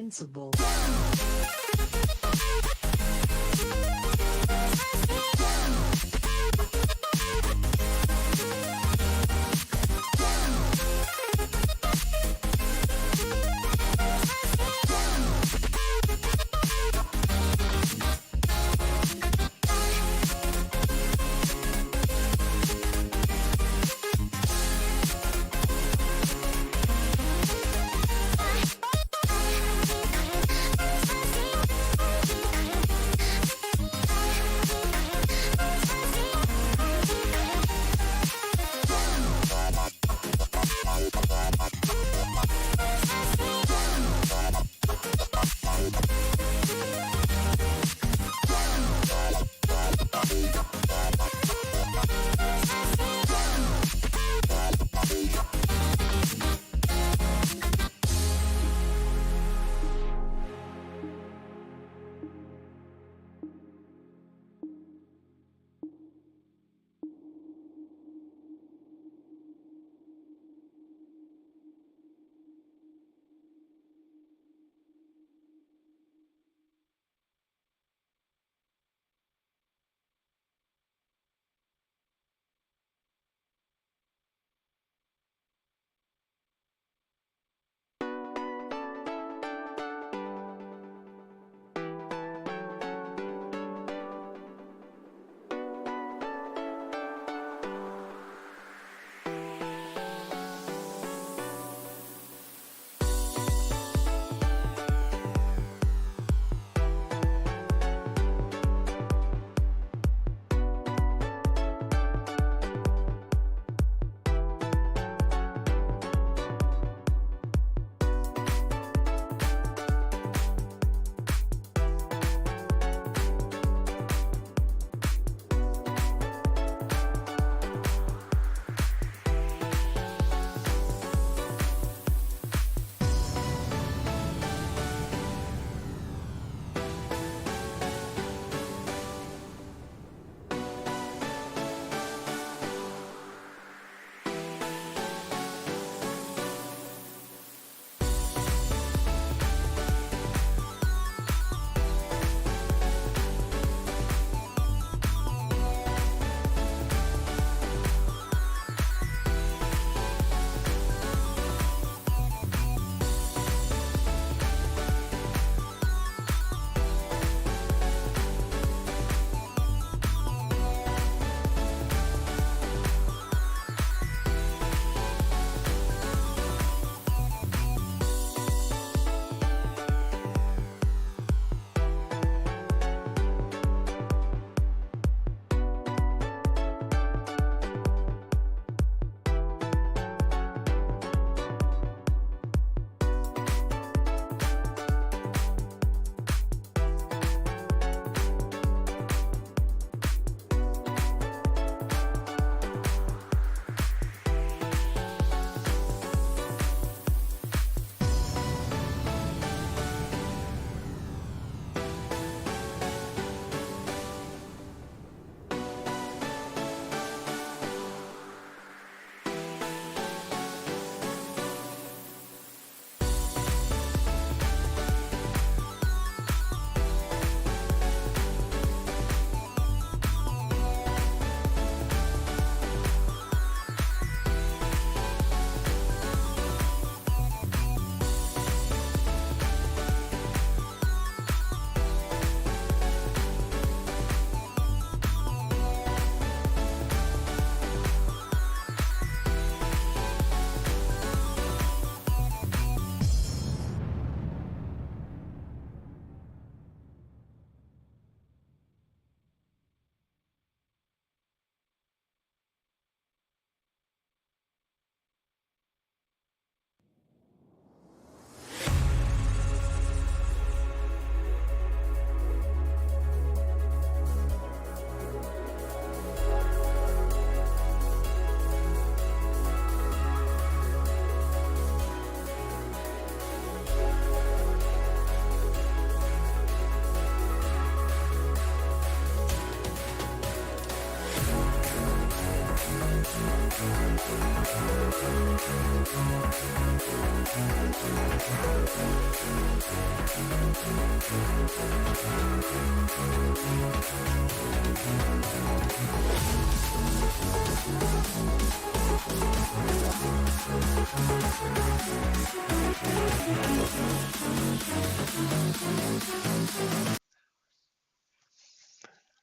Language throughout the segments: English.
principle.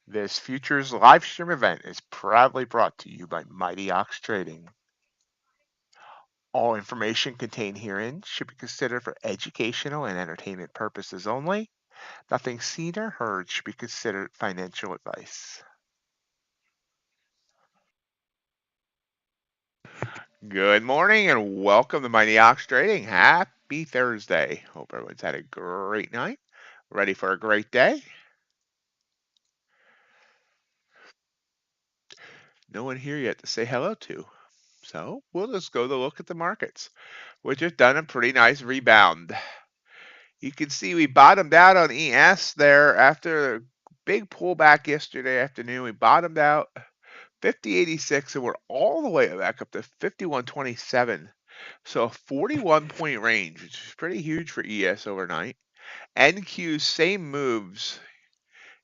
This futures live stream event is proudly brought to you by MightyOxTrading. All information contained herein should be considered for educational and entertainment purposes only. Nothing seen or heard should be considered financial advice. Good morning and welcome to MightyOxTrading. Happy Thursday. Hope everyone's had a great night. Ready for a great day? No one here yet to say hello to. So we'll just go to look at the markets, which have done a pretty nice rebound. You can see we bottomed out on ES there after a big pullback yesterday afternoon. We bottomed out 50.86 and we're all the way back up to 51.27. So a 41-point range, which is pretty huge for ES overnight. NQ, same moves.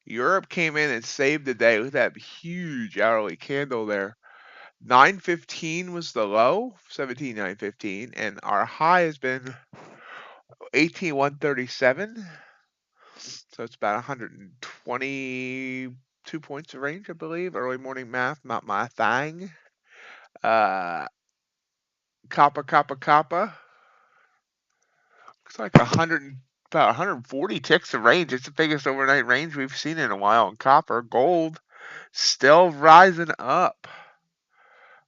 Europe came in and saved the day with that huge hourly candle there. 915 was the low, 17,915, and our high has been 18,137. So it's about 122 points of range, I believe. Early morning math, not my thing. Kappa. Looks like about 140 ticks of range. It's the biggest overnight range we've seen in a while in copper. Gold still rising up.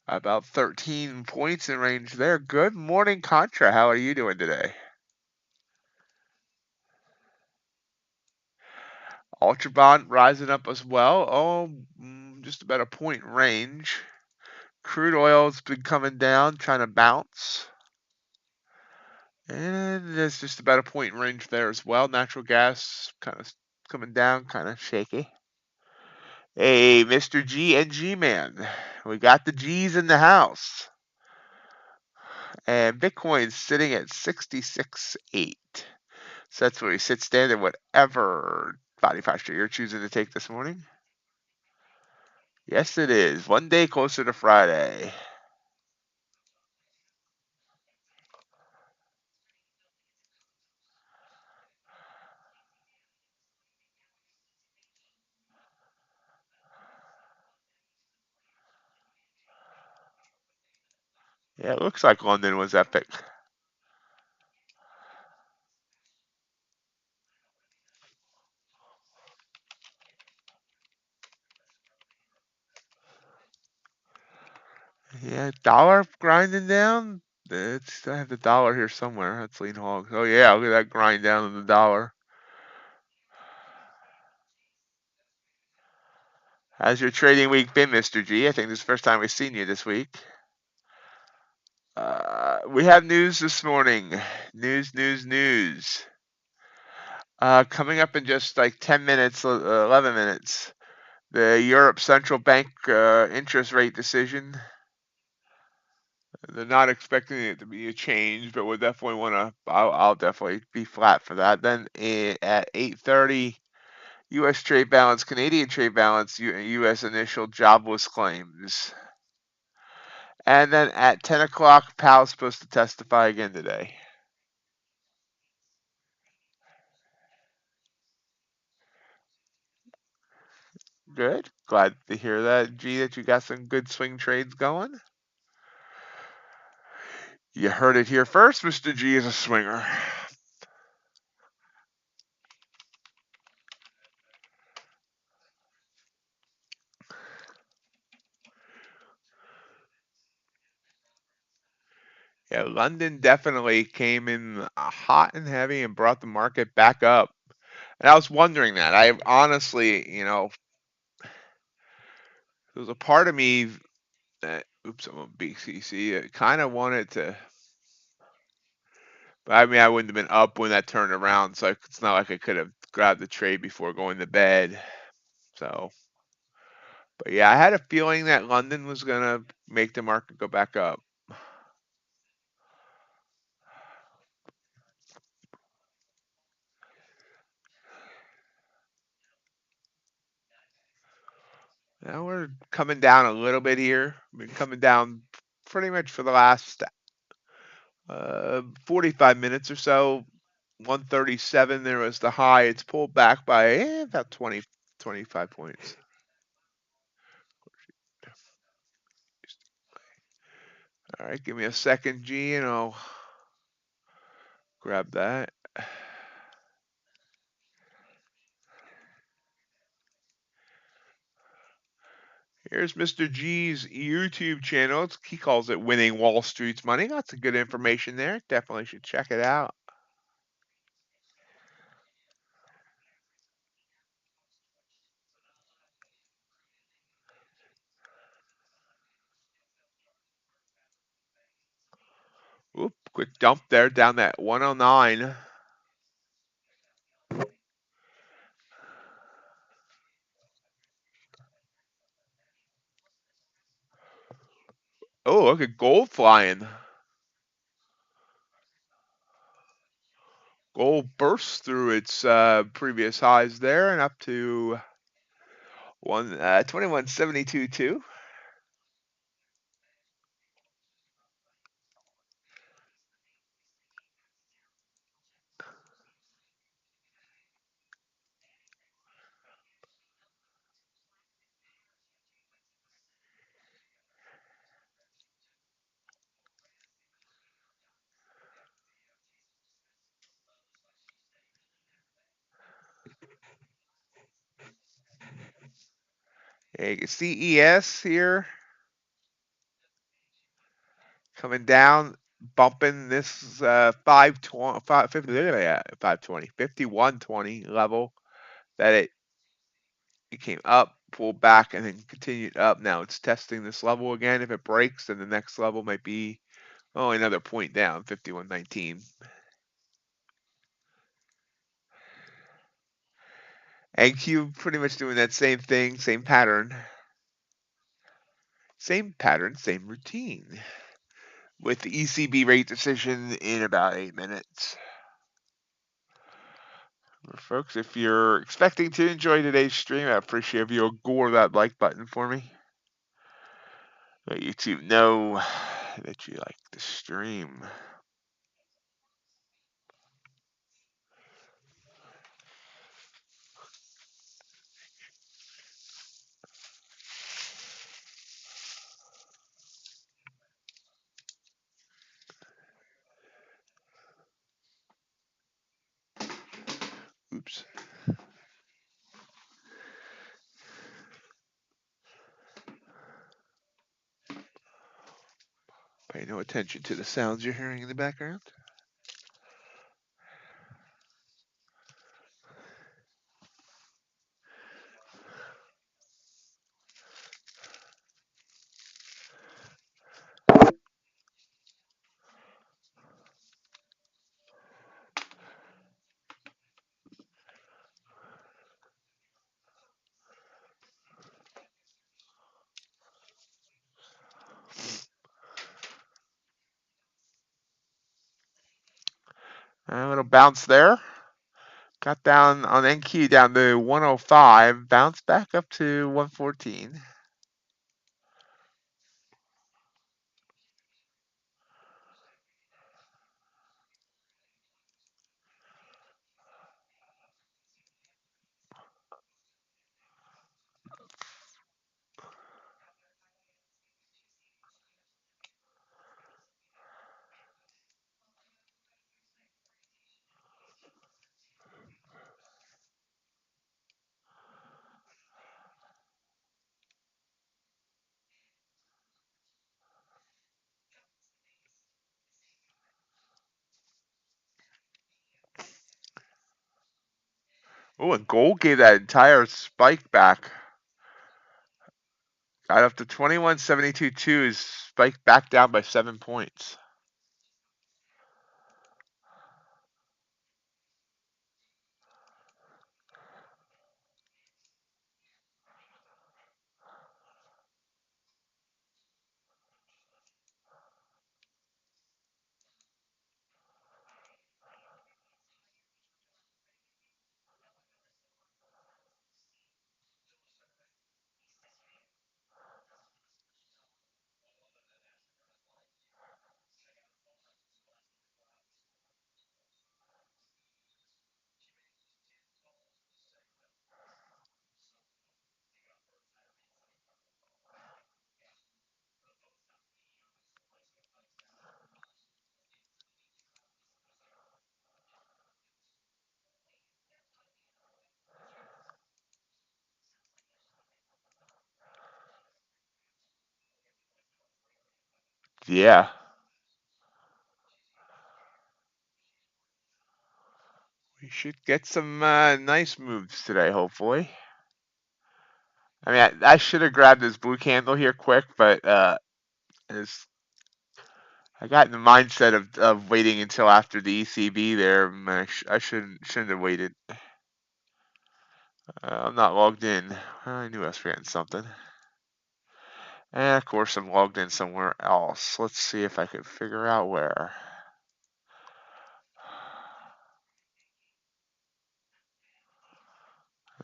About 13 points in range there. Good morning, Contra. How are you doing today? Ultra Bond rising up as well. Oh, just about a point range. Crude oil's been coming down, trying to bounce. And there's just about a point in range there as well. Natural gas kind of coming down, kind of shaky. Hey, Mr. G and G-Man. We got the G's in the house. And Bitcoin's sitting at 66.8. So that's where he sits standing, whatever body posture you're choosing to take this morning. Yes, it is. One day closer to Friday. Yeah, it looks like London was epic. Yeah, dollar grinding down. I have the dollar here somewhere. That's lean hog. Oh yeah, look at that grind down in the dollar. How's your trading week been, Mr. G? I think this is the first time we've seen you this week. We have news this morning. News. Coming up in just like 10 minutes, 11 minutes. The Europe Central Bank interest rate decision. They're not expecting it to be a change, but we'll definitely want to. I'll definitely be flat for that. Then at 8:30, U.S. trade balance, Canadian trade balance, U.S. initial jobless claims, and then at 10 o'clock, Powell's supposed to testify again today. Good. Glad to hear that, G, that you got some good swing trades going. You heard it here first. Mr. G is a swinger. Yeah, London definitely came in hot and heavy and brought the market back up. And I was wondering that. I honestly, there was a part of me that, oops, I'm on BCC, kind of wanted to, but I mean, I wouldn't have been up when that turned around, so it's not like I could have grabbed the trade before going to bed. So, but yeah, I had a feeling that London was going to make the market go back up. Now we're coming down a little bit here. We've been coming down pretty much for the last 45 minutes or so. 137, there was the high. It's pulled back by about 20, 25 points. All right, give me a second, G, and I'll grab that. Here's Mr. G's YouTube channel. He calls it Winning Wall Street's Money. Lots of good information there. Definitely should check it out. Oop, quick dump there down that 109. Oh, look at gold flying. Gold burst through its previous highs there and up to 2172.2. Yeah, you can see ES here coming down, bumping this 520, 520, 5120 level that it came up, pulled back, and then continued up. Now it's testing this level again. If it breaks, then the next level might be another point down, 5119. And Q pretty much doing that same thing, same pattern, same routine, with the ECB rate decision in about 8 minutes. Folks, if you're expecting to enjoy today's stream, I appreciate if you'll gore that like button for me. Let YouTube know that you like the stream. Oops. Pay no attention to the sounds you're hearing in the background. A little bounce there. Got down on NQ down to 105, bounced back up to 114. Oh, and gold gave that entire spike back. Got up to 2172.2, is spiked back down by 7 points. Yeah. We should get some nice moves today, hopefully. I mean, I should have grabbed this blue candle here quick, but I got in the mindset of waiting until after the ECB there. I shouldn't have waited. I'm not logged in. I knew I was forgetting something. And of course, I'm logged in somewhere else. Let's see if I can figure out where.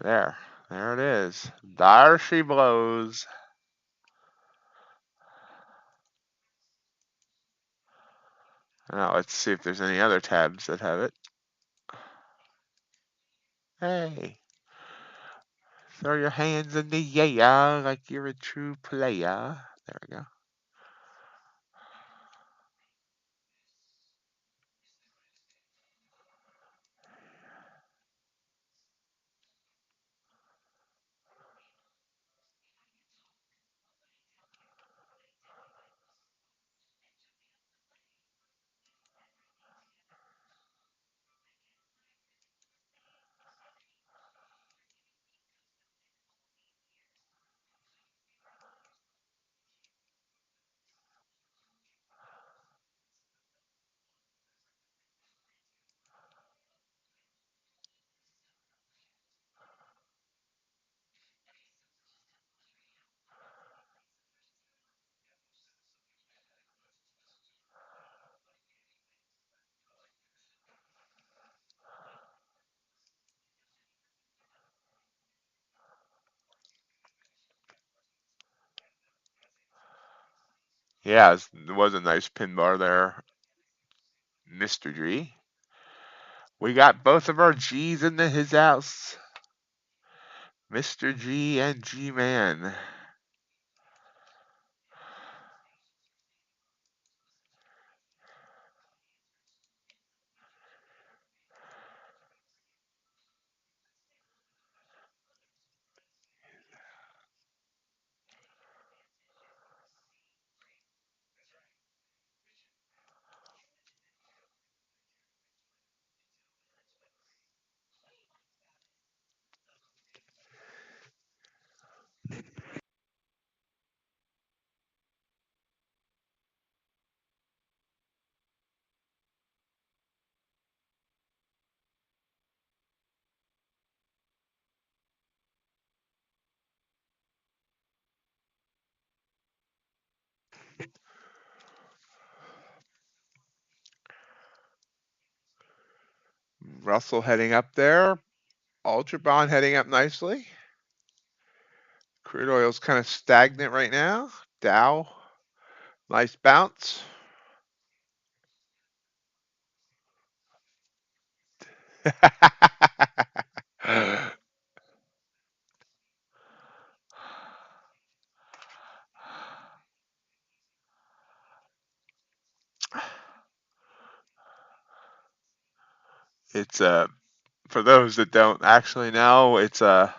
There it is. There she blows. Now let's see if there's any other tabs that have it. Hey, throw your hands in the air like you're a true player. There we go. Yeah, it was a nice pin bar there, Mr. G. We got both of our G's into his house. Mr. G and G-Man. Russell heading up there. Ultra Bond heading up nicely. Crude oil's kind of stagnant right now. Dow, nice bounce. It's for those that don't actually know, it's a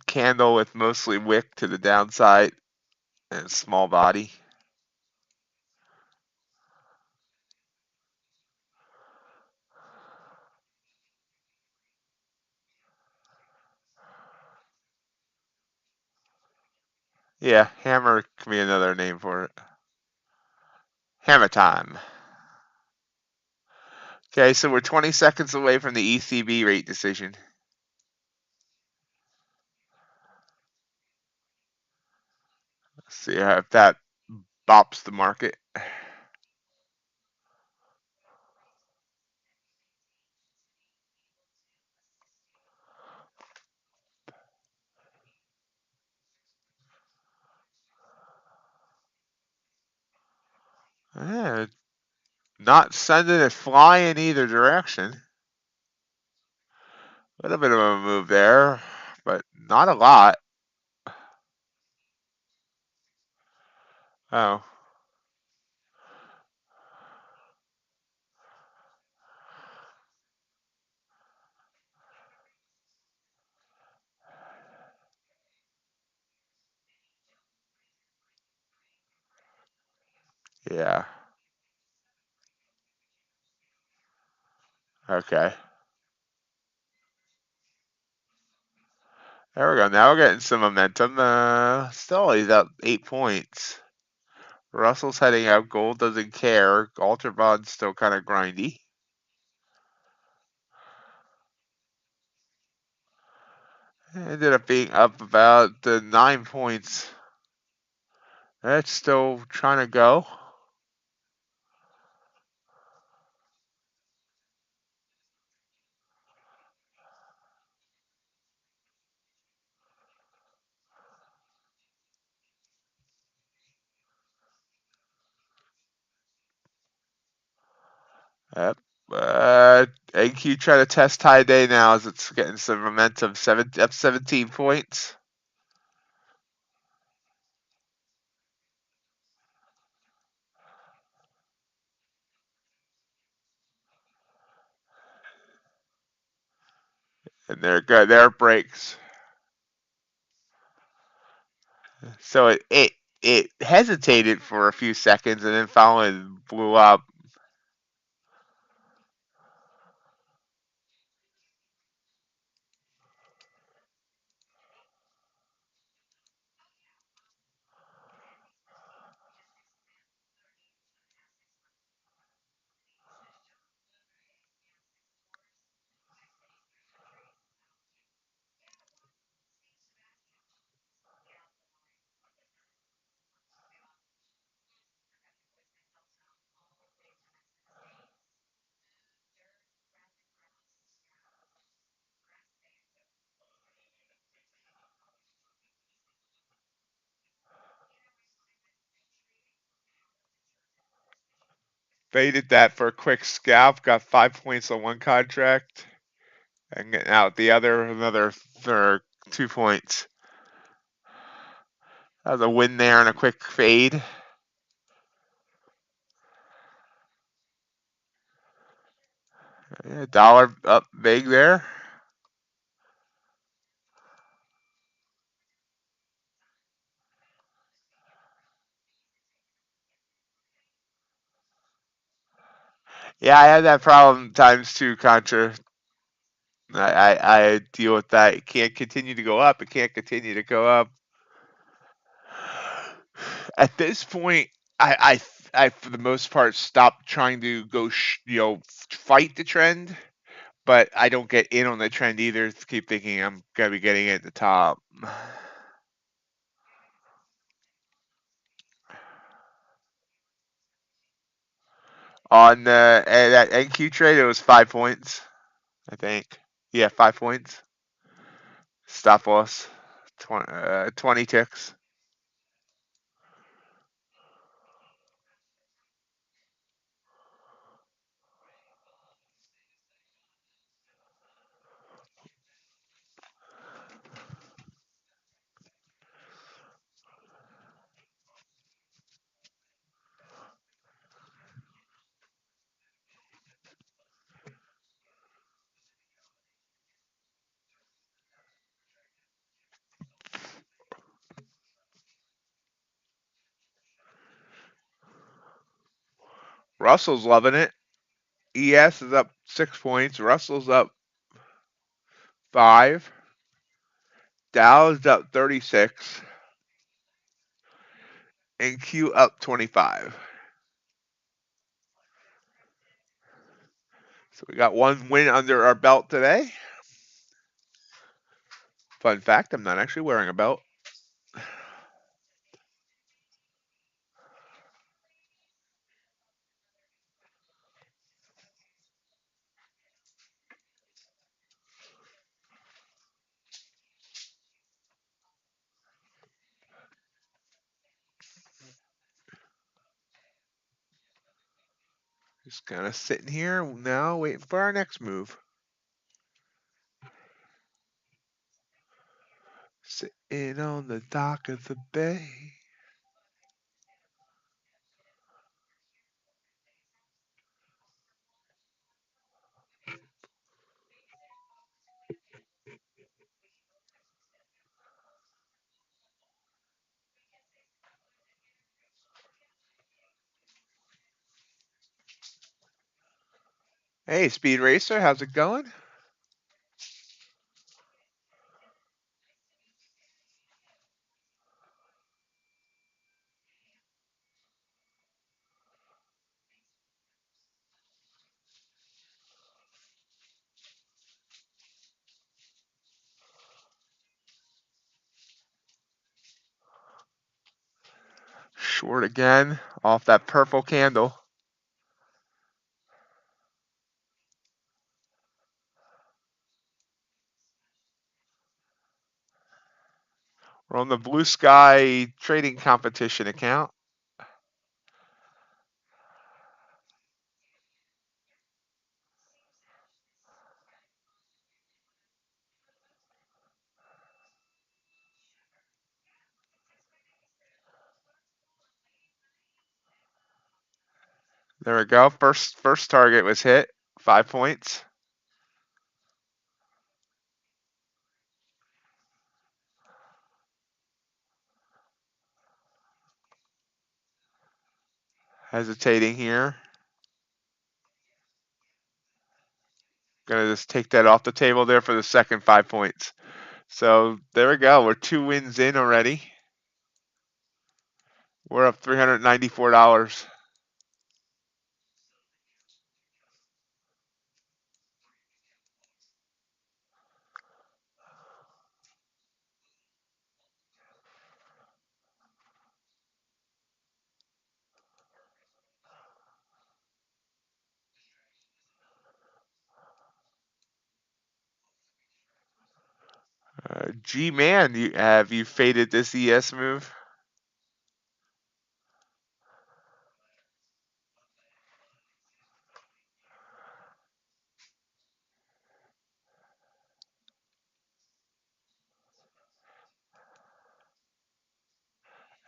candle with mostly wick to the downside and small body. Yeah, hammer can be another name for it. Hammer time. Okay, so we're 20 seconds away from the ECB rate decision. Let's see if that bops the market. Yeah, not sending it flying either direction. A little bit of a move there, but not a lot. Oh. Yeah. Okay. There we go. Now we're getting some momentum. Still, he's up 8 points. Russell's heading up. Gold doesn't care. Ultra still kind of grindy. Ended up being up about 9 points. That's still trying to go. Yep. AQ trying to test high day now as it's getting some momentum. Up 17 points. And there go. There it breaks. So it hesitated for a few seconds and then finally blew up. Faded that for a quick scalp. Got 5 points on one contract. And getting out the other, another for 2 points. That was a win there and a quick fade. Yeah, dollar up big there. Yeah, I had that problem times two, Contra. I deal with that. It can't continue to go up. It can't continue to go up. At this point, I for the most part stopped trying to go, fight the trend, but I don't get in on the trend either. Keep thinking I'm gonna be getting it at the top. On that NQ trade, it was 5 points, I think. Yeah, 5 points. Stop loss, 20 ticks. Russell's loving it. ES is up 6 points. Russell's up 5. Dow is up 36. And Q up 25. So we got one win under our belt today. Fun fact, I'm not actually wearing a belt. Just kind of sitting here now waiting for our next move. Sitting on the dock of the bay. Hey, Speed Racer, how's it going? Short again, off that purple candle. We're on the Blue Sky trading competition account. There we go. First target was hit. 5 points. Hesitating here. Gonna just take that off the table there for the second 5 points. So there we go. We're 2 wins in already. We're up $394. G-Man, have you faded this ES move?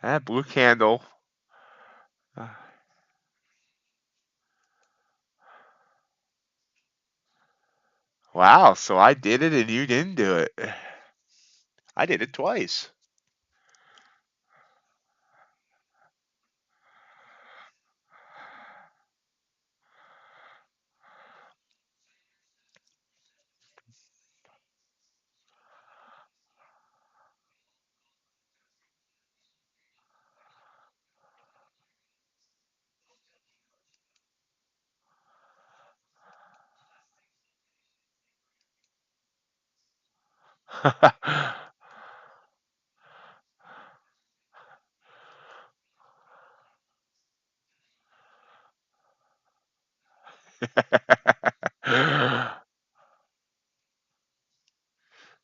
That blue candle. Wow, so I did it and you didn't do it. I did it twice.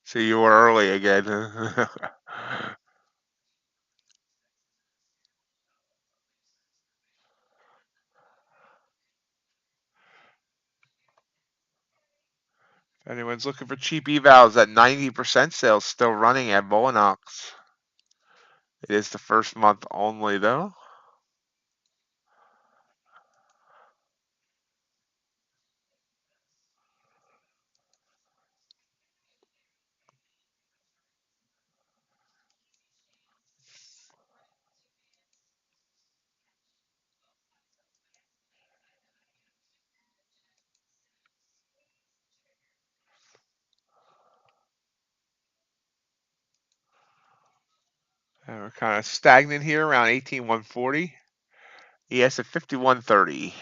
So you were early again. If anyone's looking for cheap evals, that 90% sale still running at Bulenox. It is the first month only though. And we're kind of stagnant here around 18,140. ES at 51.30.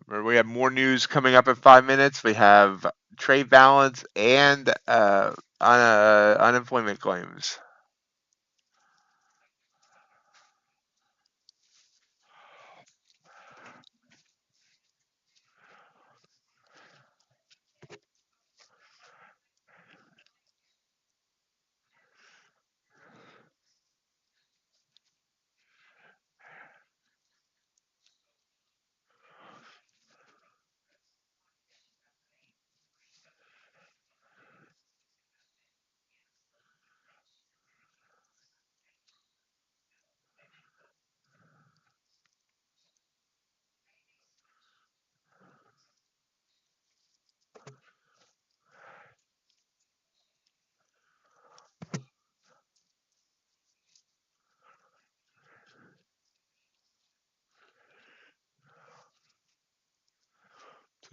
Remember, we have more news coming up in 5 minutes. We have trade balance and unemployment claims.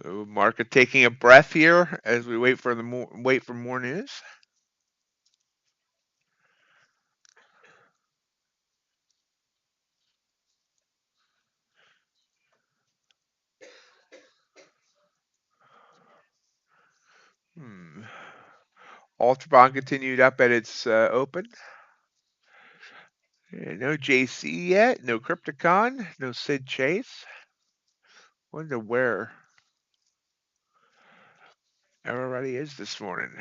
Market taking a breath here as we wait for more news. Ultra Bond continued up at its open. No JC yet, no Crypticon, no Sid Chase. Wonder where everybody is this morning.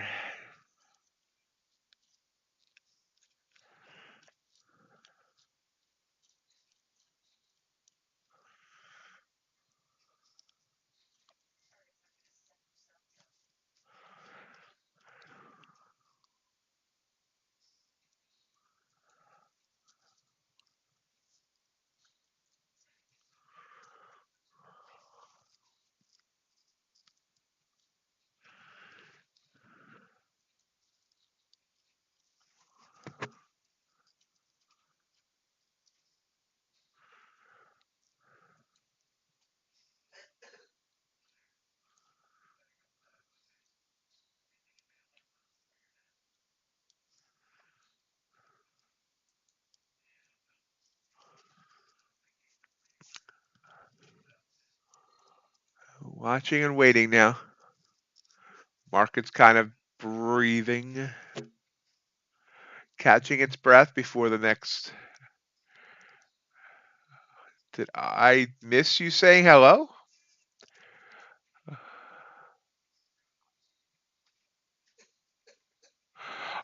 Watching and waiting now. Market's kind of breathing, catching its breath before the next. Did I miss you saying hello?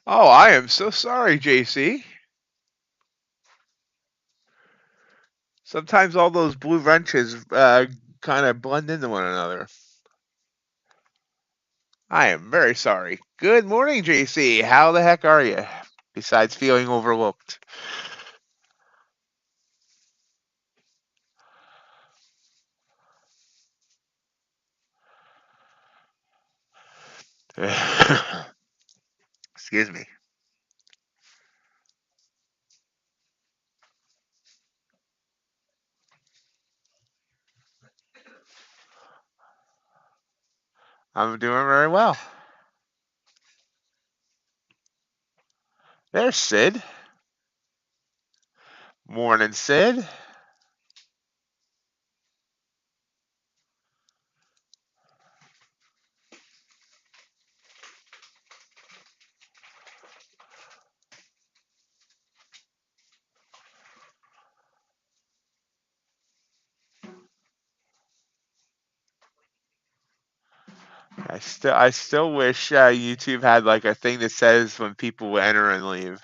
Oh, I am so sorry, JC. Sometimes all those blue wrenches kind of blend into one another. I am very sorry. Good morning, JC. How the heck are you? Besides feeling overlooked. Excuse me. I'm doing very well. There's Sid. Morning, Sid. I still wish YouTube had like a thing that says when people enter and leave.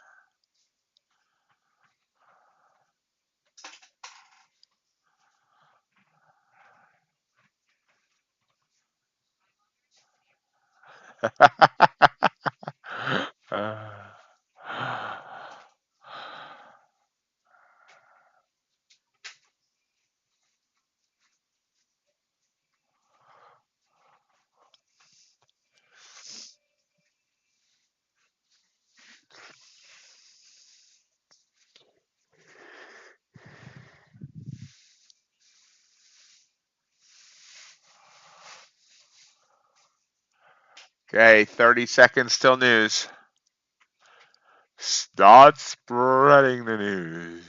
Okay, 30 seconds till news. Start spreading the news.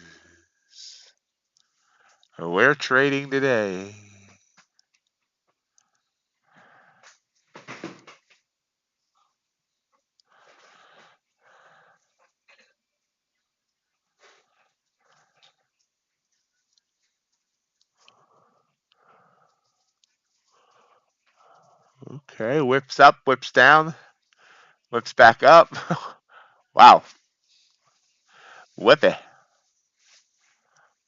We're trading today. Okay, whips up, whips down, whips back up. Wow. Whip it.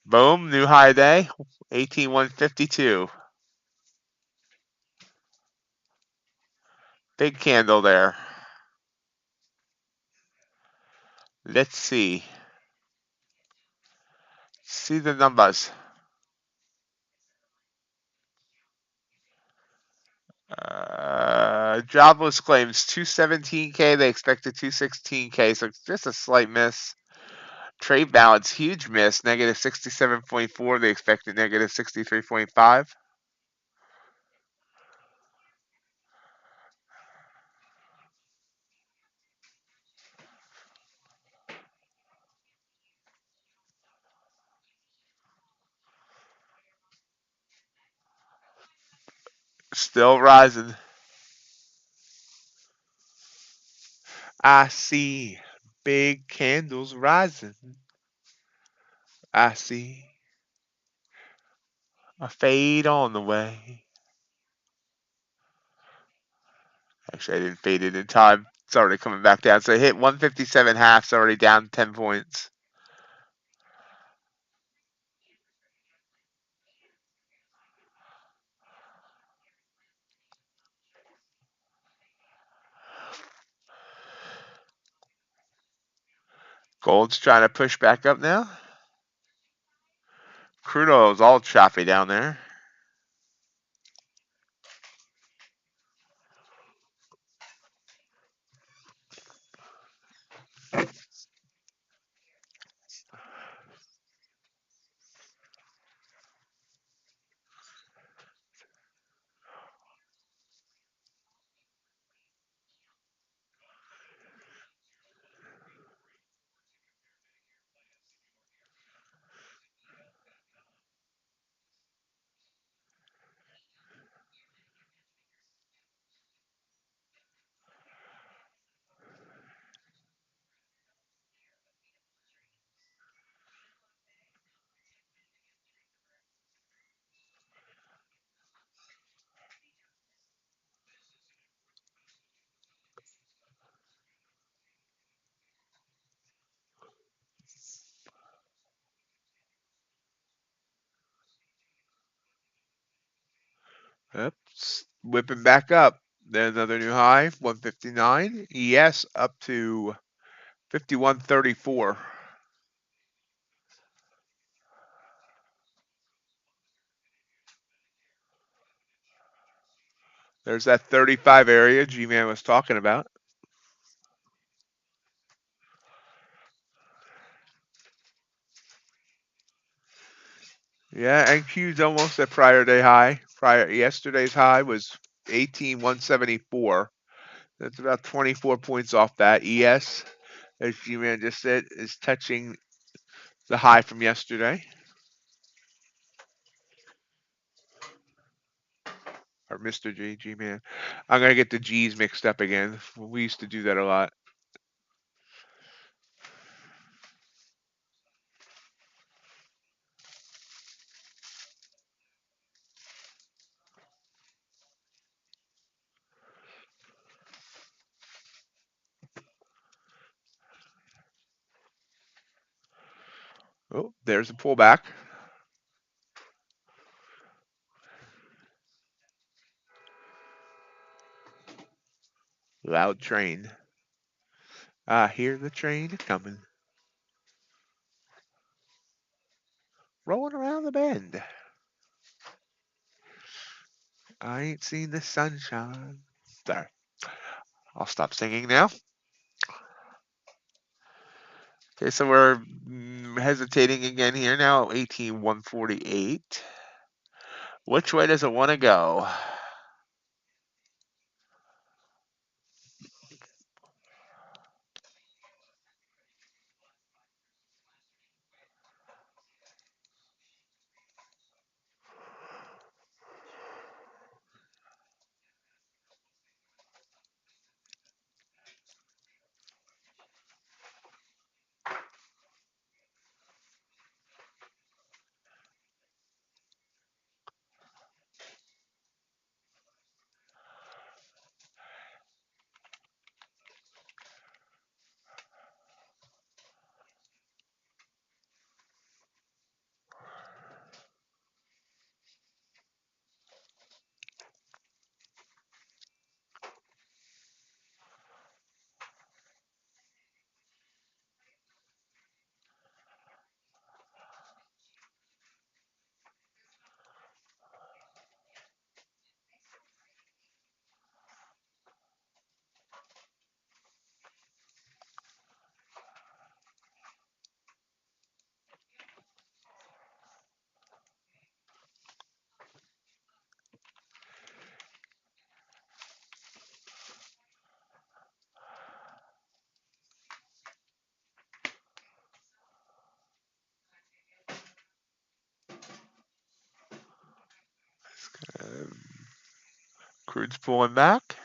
Boom, new high day, 18,152. Big candle there. Let's see. See the numbers. Jobless claims 217K. They expected 216K, so it's just a slight miss. Trade balance, huge miss, negative 67.4. They expected negative 63.5. Still rising. I see big candles rising. I see a fade on the way. Actually, I didn't fade it in time. It's already coming back down. So it hit 157 half. It's already down 10 points. Gold's trying to push back up now. Crude oil is all choppy down there. Oops, whipping back up. There's another new high, 159. ES up to 51.34. There's that 35 area G-Man was talking about. Yeah, NQ's almost at prior day high. Yesterday's high was 18,174. That's about 24 points off that. ES, as G-Man just said, is touching the high from yesterday. Or Mr. G-Man. I'm going to get the G's mixed up again. We used to do that a lot. Oh, there's a pullback. Loud train. I hear the train coming. Rolling around the bend. I ain't seen the sunshine. Sorry. I'll stop singing now. Okay, so we're hesitating again here now. 18,148. Which way does it want to go? Crude's pulling back.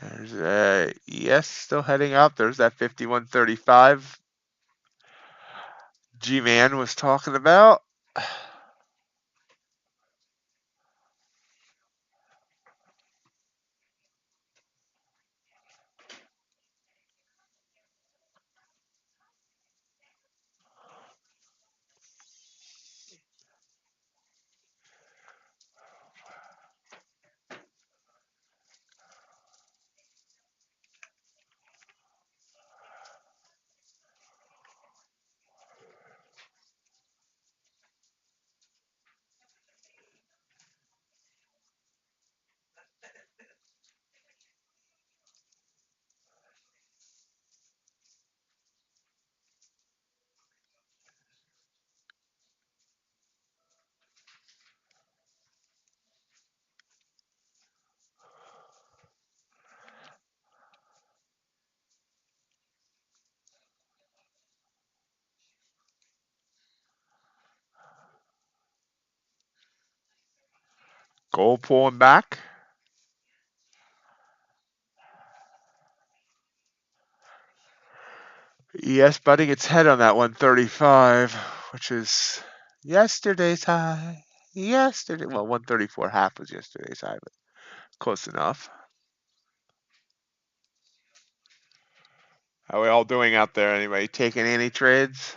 There's a ES still heading up. There's that 51.35 G-Man was talking about. Gold pulling back. ES butting its head on that 135, which is yesterday's high. Well, 134 half was yesterday's high, but close enough. How are we all doing out there? Anybody taking any trades?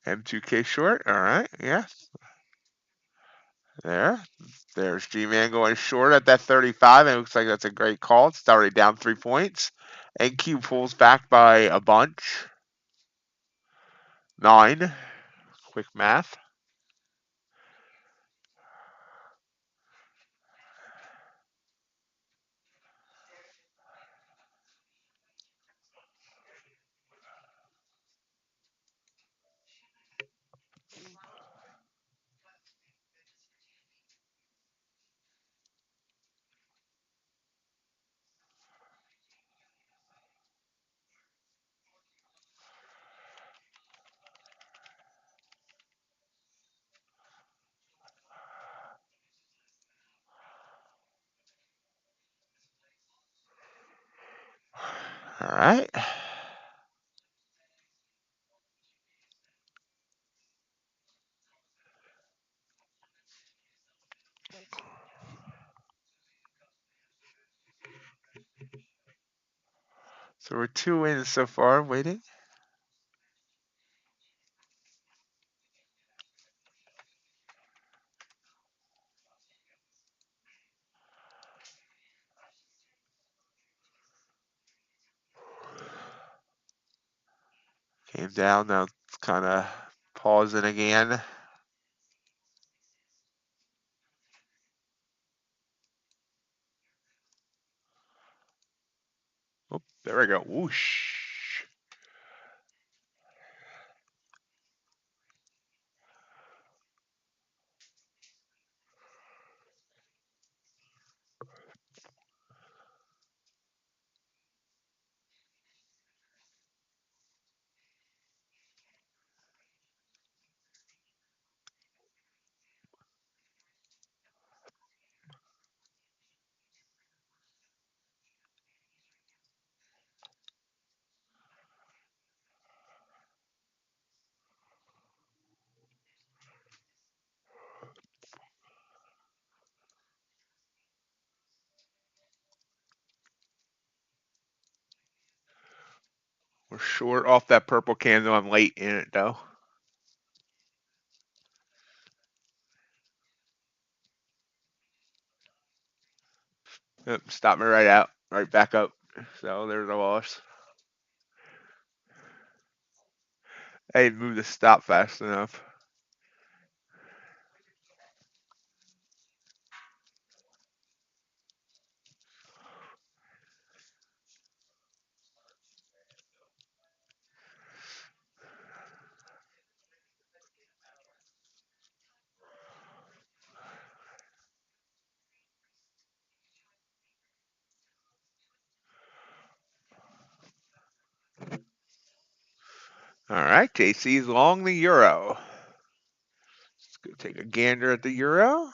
M2K short. All right. Yeah. There's G-Man going short at that 35. And it looks like that's a great call. It's already down 3 points. NQ pulls back by a bunch. 9. Quick math. All right. So we're 2 wins so far, waiting. Came down, now it's kind of pausing again. Oh, there we go. Whoosh. We're short off that purple candle. I'm late in it though. Yep, stop me right out, right back up. So there's a loss. I didn't move the stop fast enough. All right, JC's long the euro. Let's go take a gander at the euro.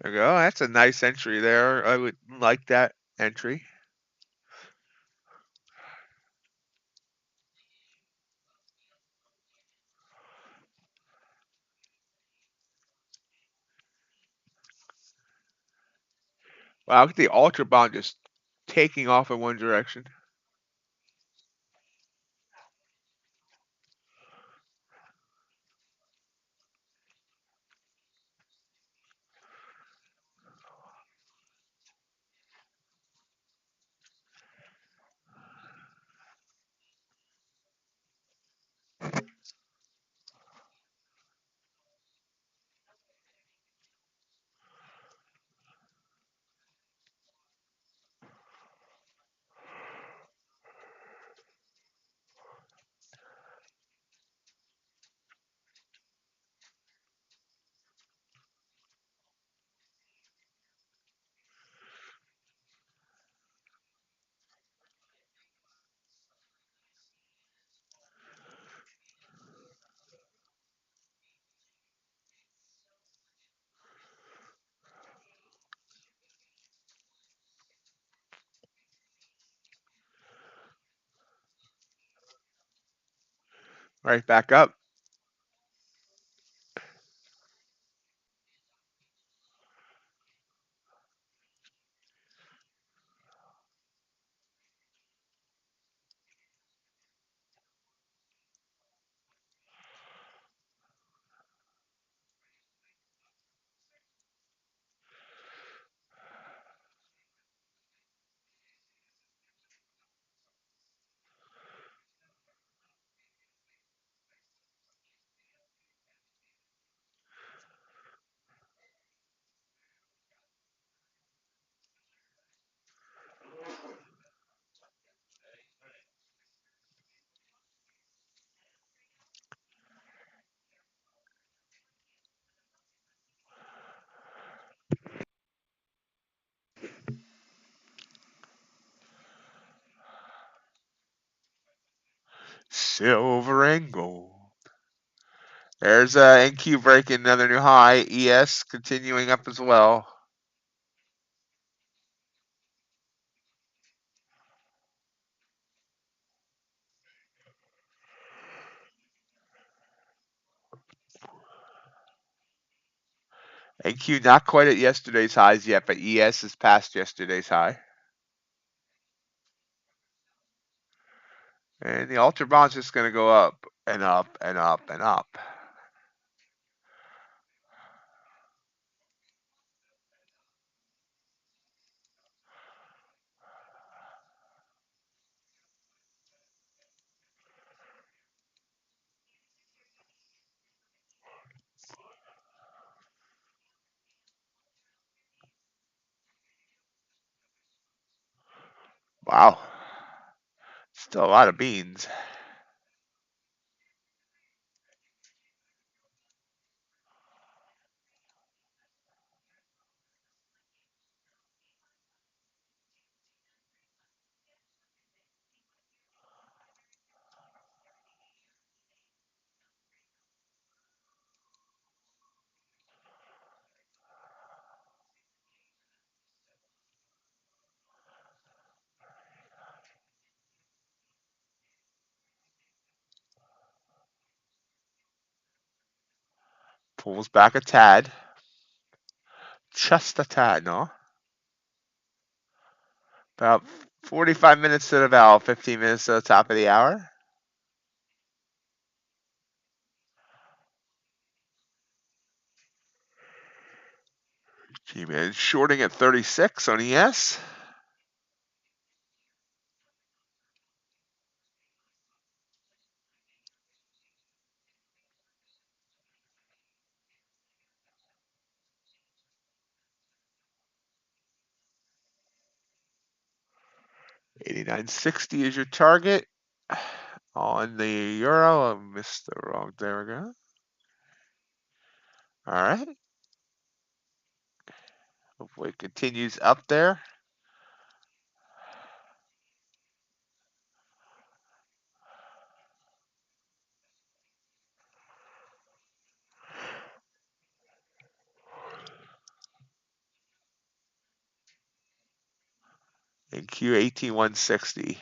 There we go. That's a nice entry there. I would like that entry. Wow, look at the Ultra Bond just taking off in one direction. Right back up. Silver and gold. There's NQ breaking another new high. ES continuing up as well. NQ not quite at yesterday's highs yet, but ES is past yesterday's high. And the Ultra Bond's just going to go up and up and up and up. Wow. Still a lot of beans. Pulls back a tad. Just a tad, no? About 45 minutes to the bell, 15 minutes to the top of the hour. G-Man shorting at 36 on ES. $89.60 is your target. On the euro, I missed the wrong. There we go. All right. Hopefully it continues up there. In Q 18160.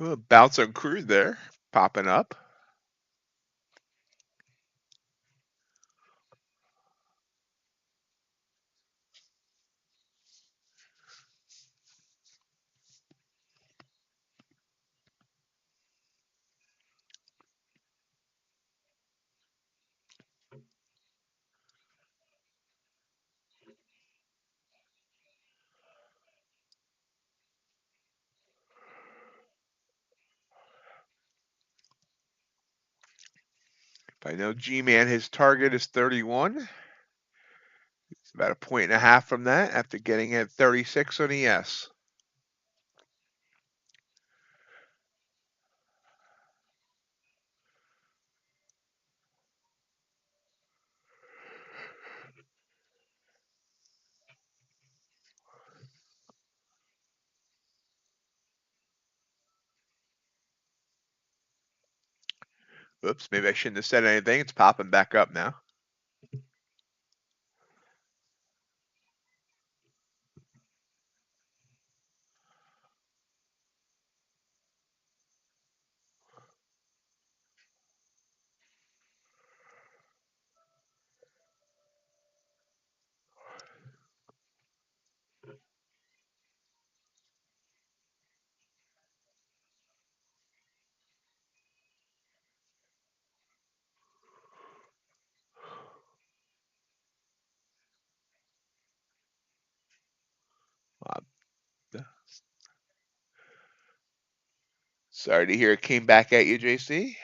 Ooh, bounce on crude there, popping up. If I know G-Man, his target is 31. It's about a point and a half from that after getting at 36 on ES. Oops, maybe I shouldn't have said anything. It's popping back up now. Sorry to hear it came back at you, JC.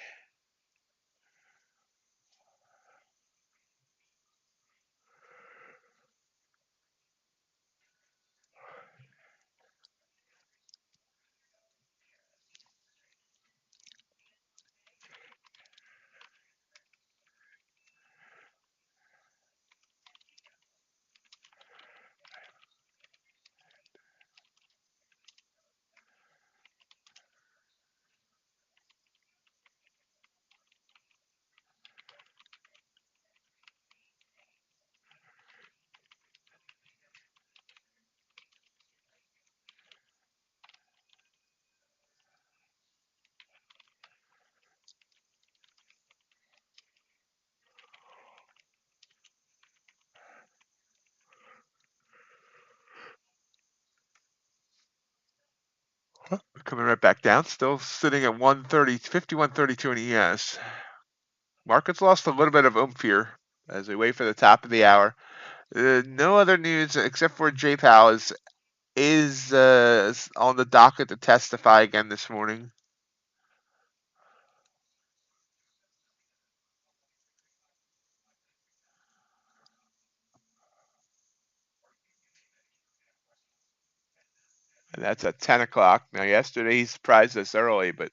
Coming right back down, still sitting at 130, 51.32 in ES. Markets lost a little bit of oomph here as we wait for the top of the hour. No other news except for J Powell is on the docket to testify again this morning. And that's at 10 o'clock. Now, yesterday he surprised us early, but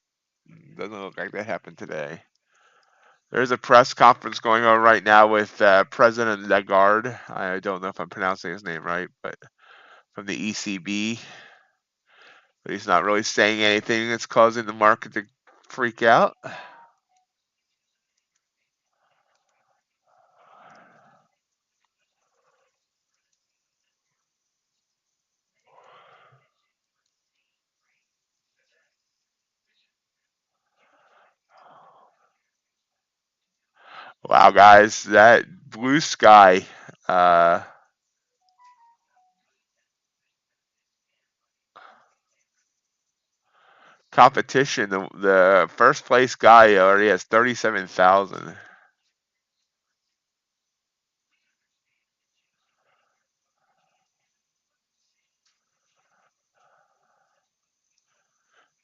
doesn't look like that happened today. There's a press conference going on right now with President Lagarde. I don't know if I'm pronouncing his name right, but from the ECB. But he's not really saying anything that's causing the market to freak out. Wow, guys, that blue sky competition, the first place guy already has 37,000.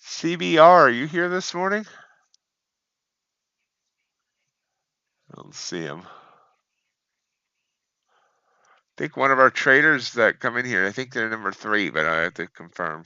CBR, are you here this morning? I don't see him. I think one of our traders that come in here, I think they're number 3, but I have to confirm.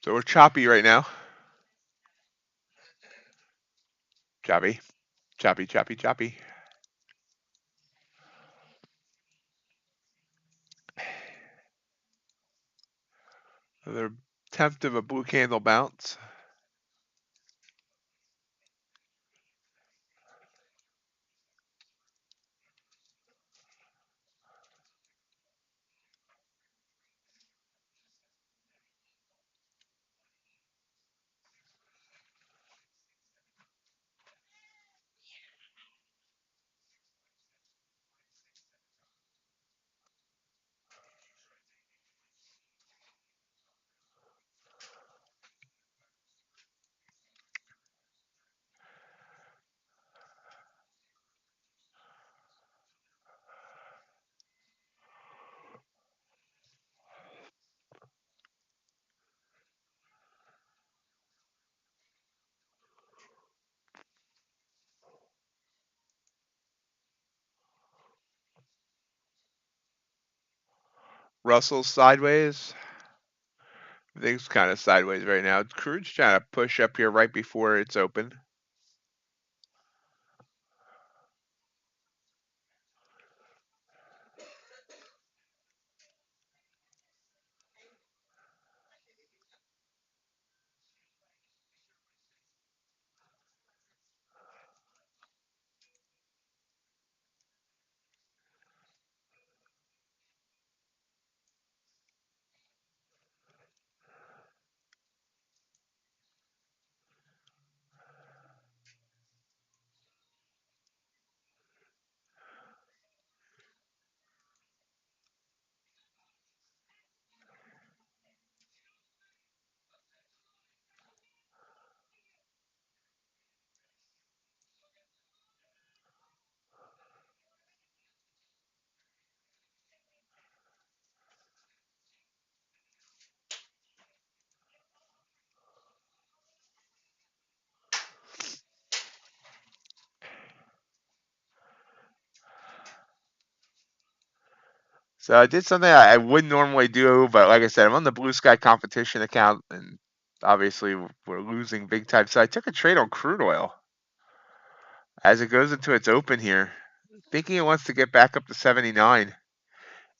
So we're choppy right now. Choppy, choppy, choppy, choppy. Another attempt of a blue candle bounce. Russell sideways. Everything's kind of sideways right now. Crude's trying to push up here right before it's open. So I did something I wouldn't normally do, but like I said, I'm on the Blue Sky competition account, and obviously we're losing big time. So I took a trade on crude oil as it goes into its open here, thinking it wants to get back up to 79.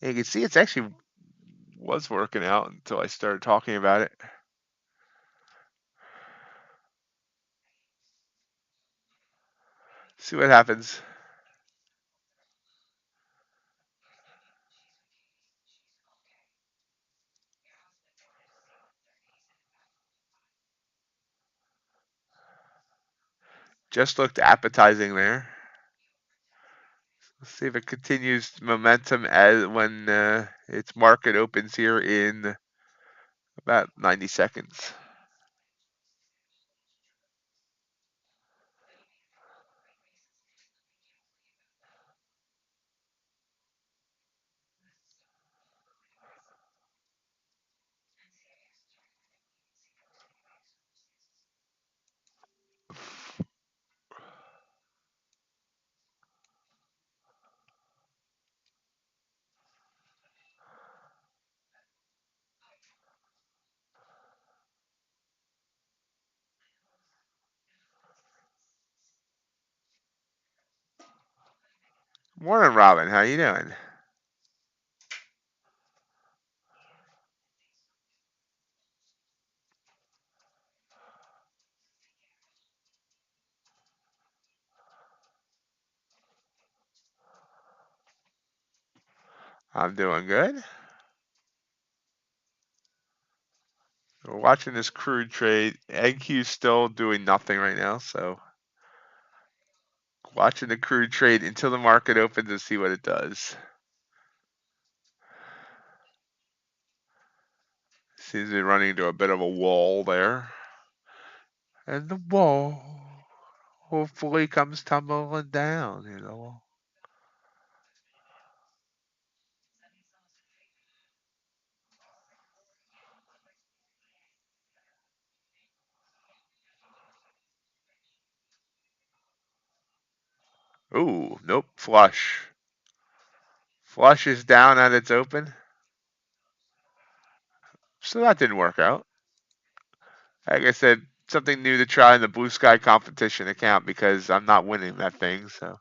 And you can see it's actually was working out until I started talking about it. See what happens. Just looked appetizing there. Let's see if it continues momentum as when its market opens here in about 90 seconds. Morning, Robin. How you doing? I'm doing good. We're watching this crude trade. NQ's still doing nothing right now, so watching the crude trade until the market opens to see what it does. Seems to be running into a bit of a wall there. And the wall hopefully comes tumbling down, you know. Ooh, nope, flush. Flush is down at its open. So that didn't work out. Like I said, something new to try in the Blue Sky competition account because I'm not winning that thing, so.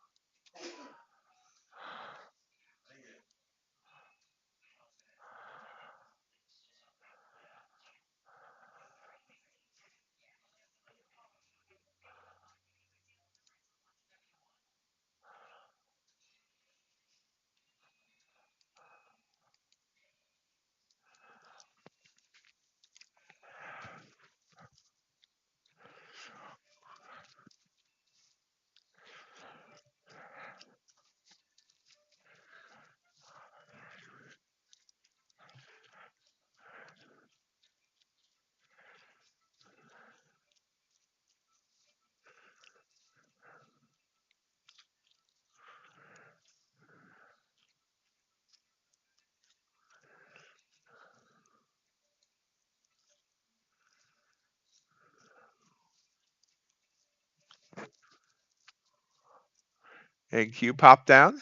And Q popped down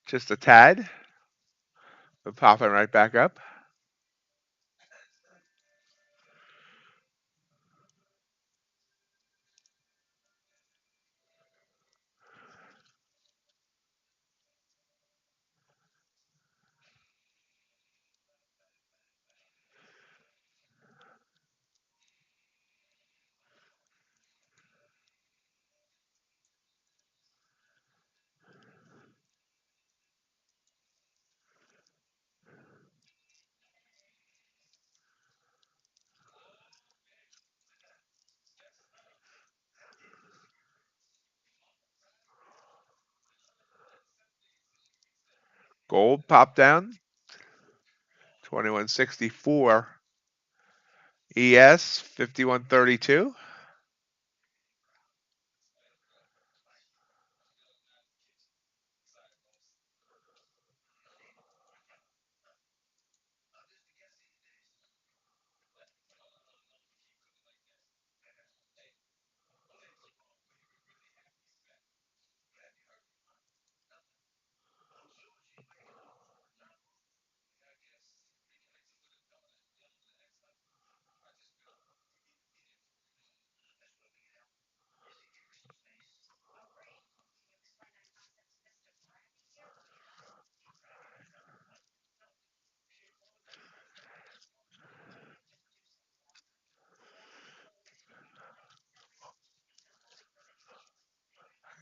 just a tad, but popping right back up. Gold popped down, 2164. ES, 5132.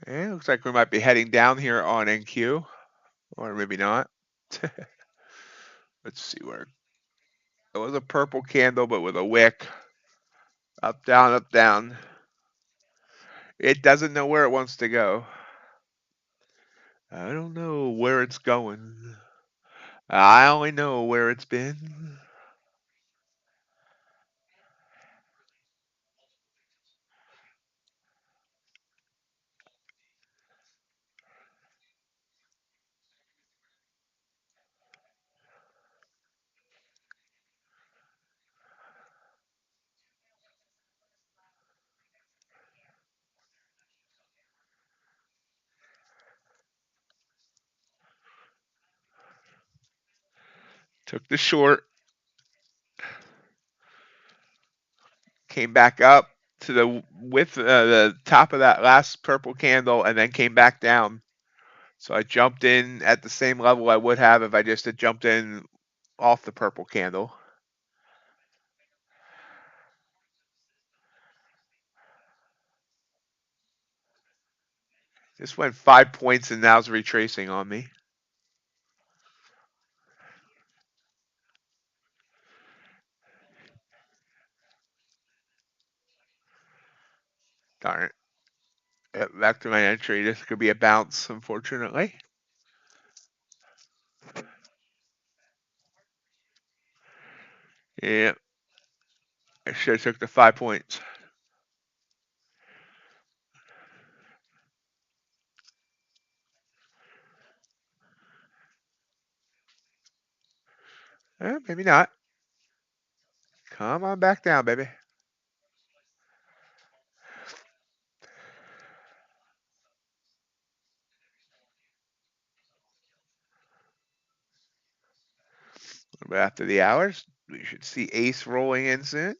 Yeah, looks like we might be heading down here on NQ, or maybe not. Let's see where it was, a purple candle, but with a wick. Up, down, up, down. It doesn't know where it wants to go. I don't know where it's going. I only know where it's been. Took the short, came back up to the top of that last purple candle, and then came back down. So I jumped in at the same level I would have if I just had jumped in off the purple candle. Just went 5 points and now it's retracing on me. Darn it. Yep, back to my entry. This could be a bounce, unfortunately. Yeah, I should have took the 5 points. Maybe not. Come on back down, baby. A little bit after the hours, we should see ace rolling in soon.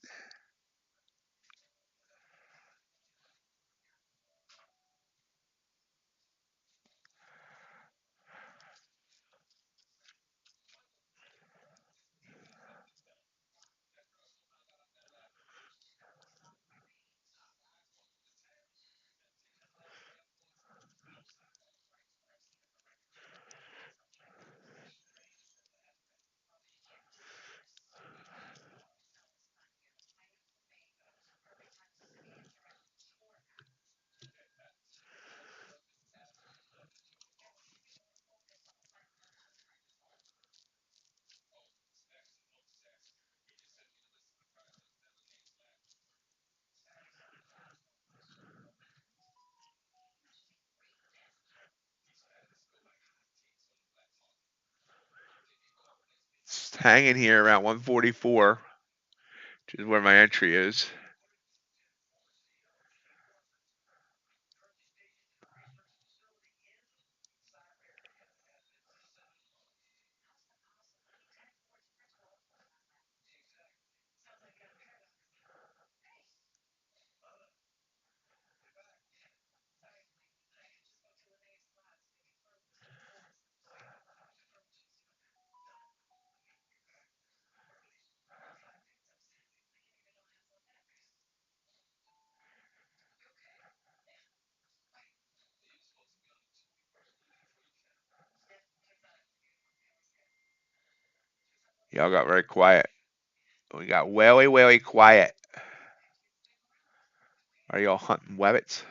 It's hanging here around 144, which is where my entry is. Y'all got very quiet. We got whaley quiet. Are y'all hunting webbits?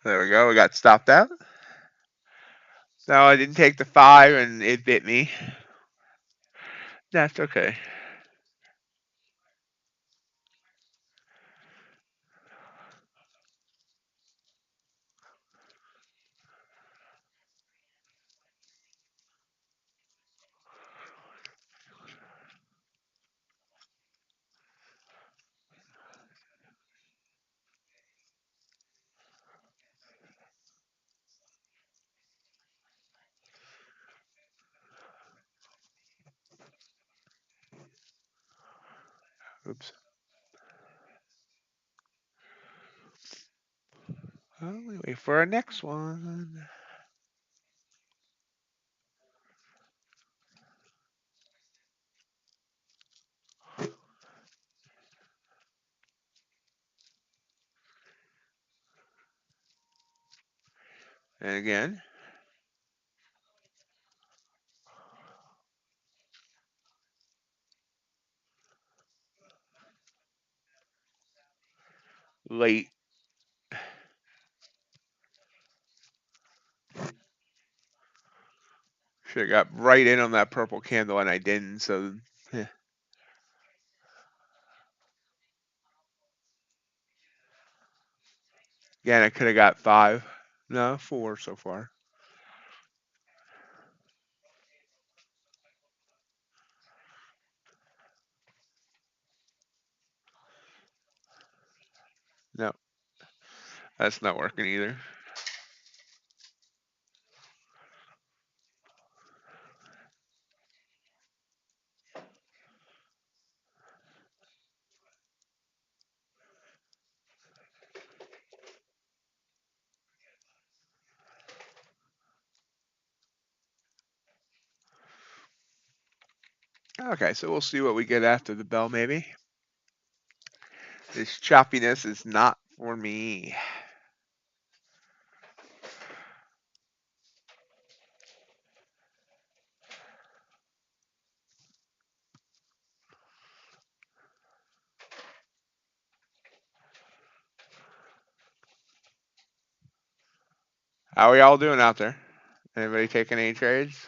There we go. We got stopped out. No, I didn't take the 5 and it bit me. That's okay. Oops. Well, we wait for our next one. And again, late. Should have got right in on that purple candle and I didn't. So, yeah. Again, I could have got 5. No, 4 so far. No, that's not working either. Okay, so we'll see what we get after the bell, maybe. This choppiness is not for me. How are y'all doing out there? Anybody taking any trades?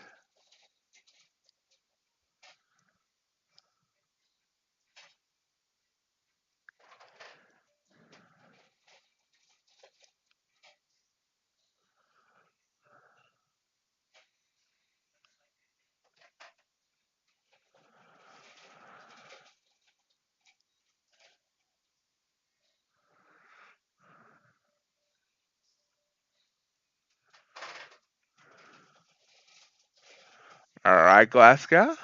All right, Glasgow.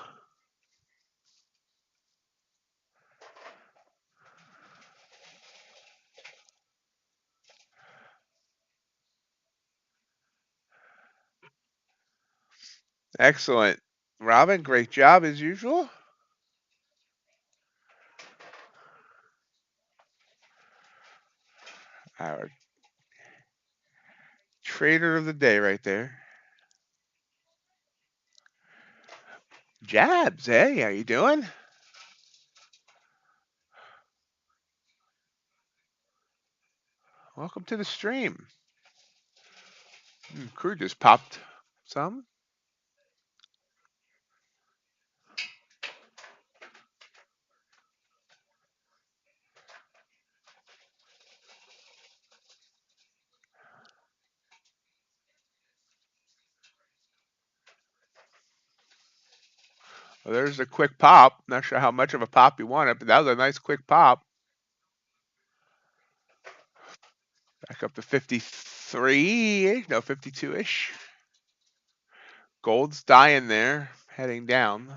Excellent. Robin, great job as usual. Our trader of the day right there. Jabs, hey, how you doing? Welcome to the stream. Crew just popped some. Well, there's a quick pop. Not sure how much of a pop you wanted, but that was a nice quick pop. Back up to 53, no, 52-ish. Gold's dying there, heading down.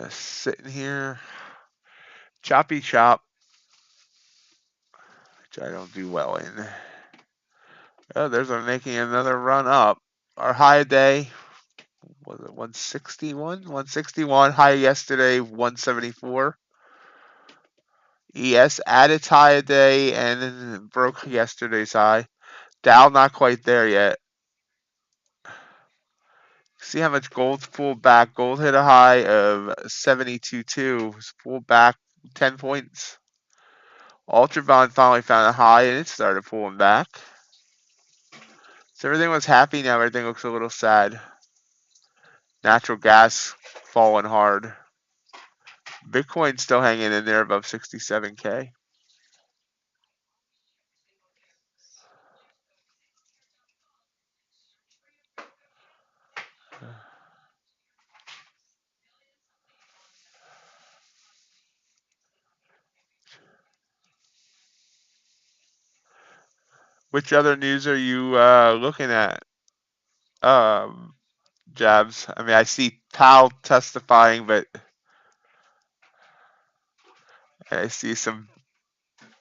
Sitting here, choppy chop. which I don't do well in. Oh, there's our making another run up. Our high day was it 161? 161. High yesterday 174. ES at its high a day and broke yesterday's high. Dow not quite there yet. See how much gold's pulled back. Gold hit a high of 72.2. It's pulled back 10 points. Ultraviolet finally found a high and it started pulling back. So everything was happy, now everything looks a little sad. Natural gas falling hard. Bitcoin's still hanging in there above 67K. Which other news are you looking at, Jabs? I mean, I see Powell testifying, but I see some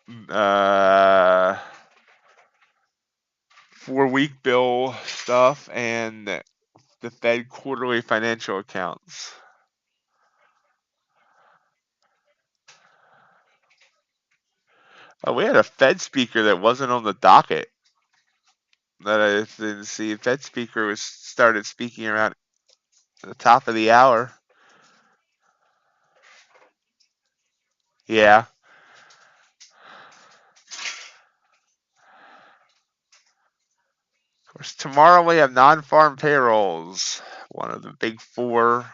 4-week bill stuff and the Fed quarterly financial accounts. Oh, we had a Fed speaker that wasn't on the docket that I didn't see. Fed speaker was started speaking around the top of the hour. Yeah. Of course, tomorrow we have non-farm payrolls. One of the big four.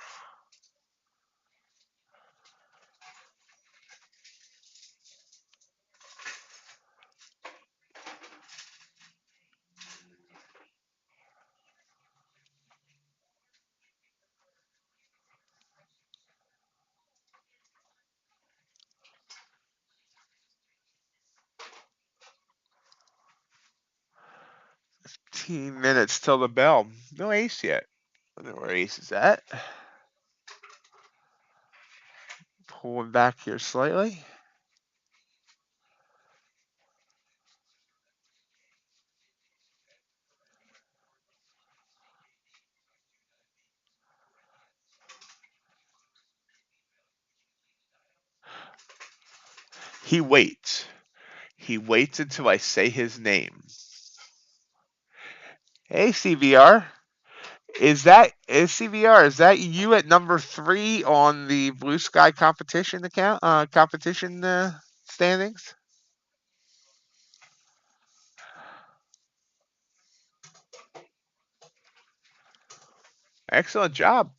Minutes till the bell. No ace yet. I don't know where ace is at. Pulling back here slightly. He waits. He waits until I say his name. Hey, CVR. Is CVR? Is that you at number 3 on the Blue Sky competition account? Competition standings. Excellent job.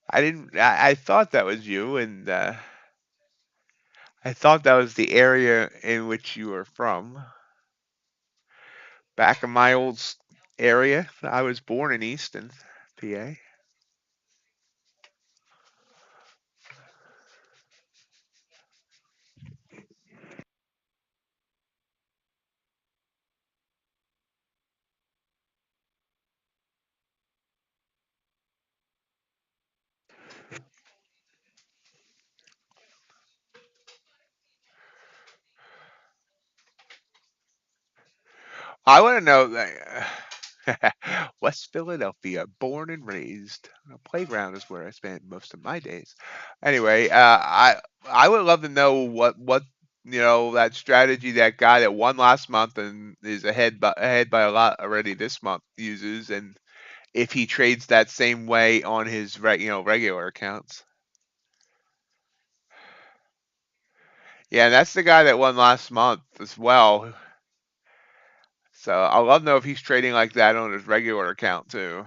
I thought that was you, and I thought that was the area in which you were from. Back in my old area, I was born in Easton, PA. I want to know that West Philadelphia, born and raised. A playground is where I spent most of my days. Anyway, I would love to know what that strategy that guy that won last month and is ahead by a lot already this month uses, and if he trades that same way on his regular accounts. Yeah, and that's the guy that won last month as well. So I'd love to know if he's trading like that on his regular account too.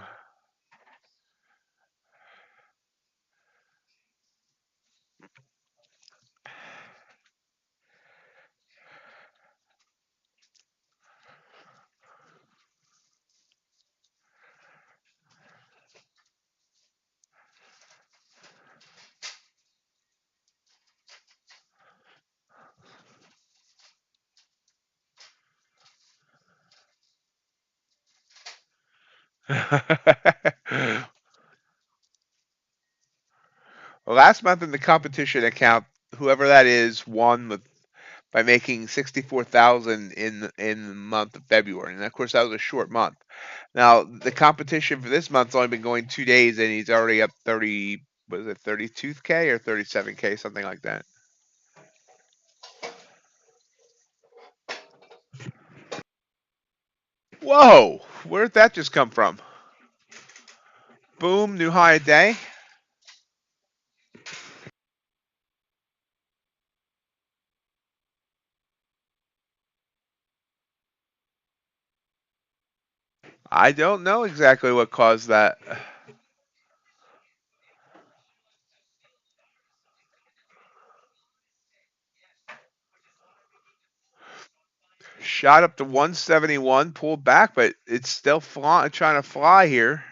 Well, last month in the competition account, whoever that is won by making 64,000 in the month of February, and of course that was a short month. Now the competition for this month's only been going 2 days, and he's already up 30. Was it 32K or 37K, something like that? Whoa! Where did that just come from? Boom! New high a day. I don't know exactly what caused that. Shot up to 171, pulled back, but it's still trying to fly here.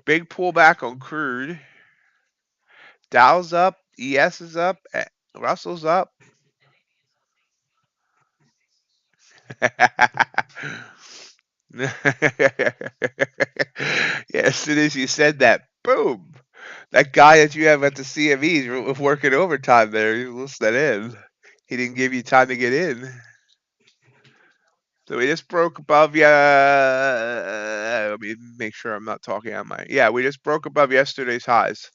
Big pullback on crude. Dow's up, ES is up, Russell's up. Yeah, as soon as you said that, boom. That guy that you have at the CME is working overtime there. You listen in. He didn't give you time to get in. So we just broke above. Let me make sure I'm not talking on my. Yeah, we just broke above yesterday's highs.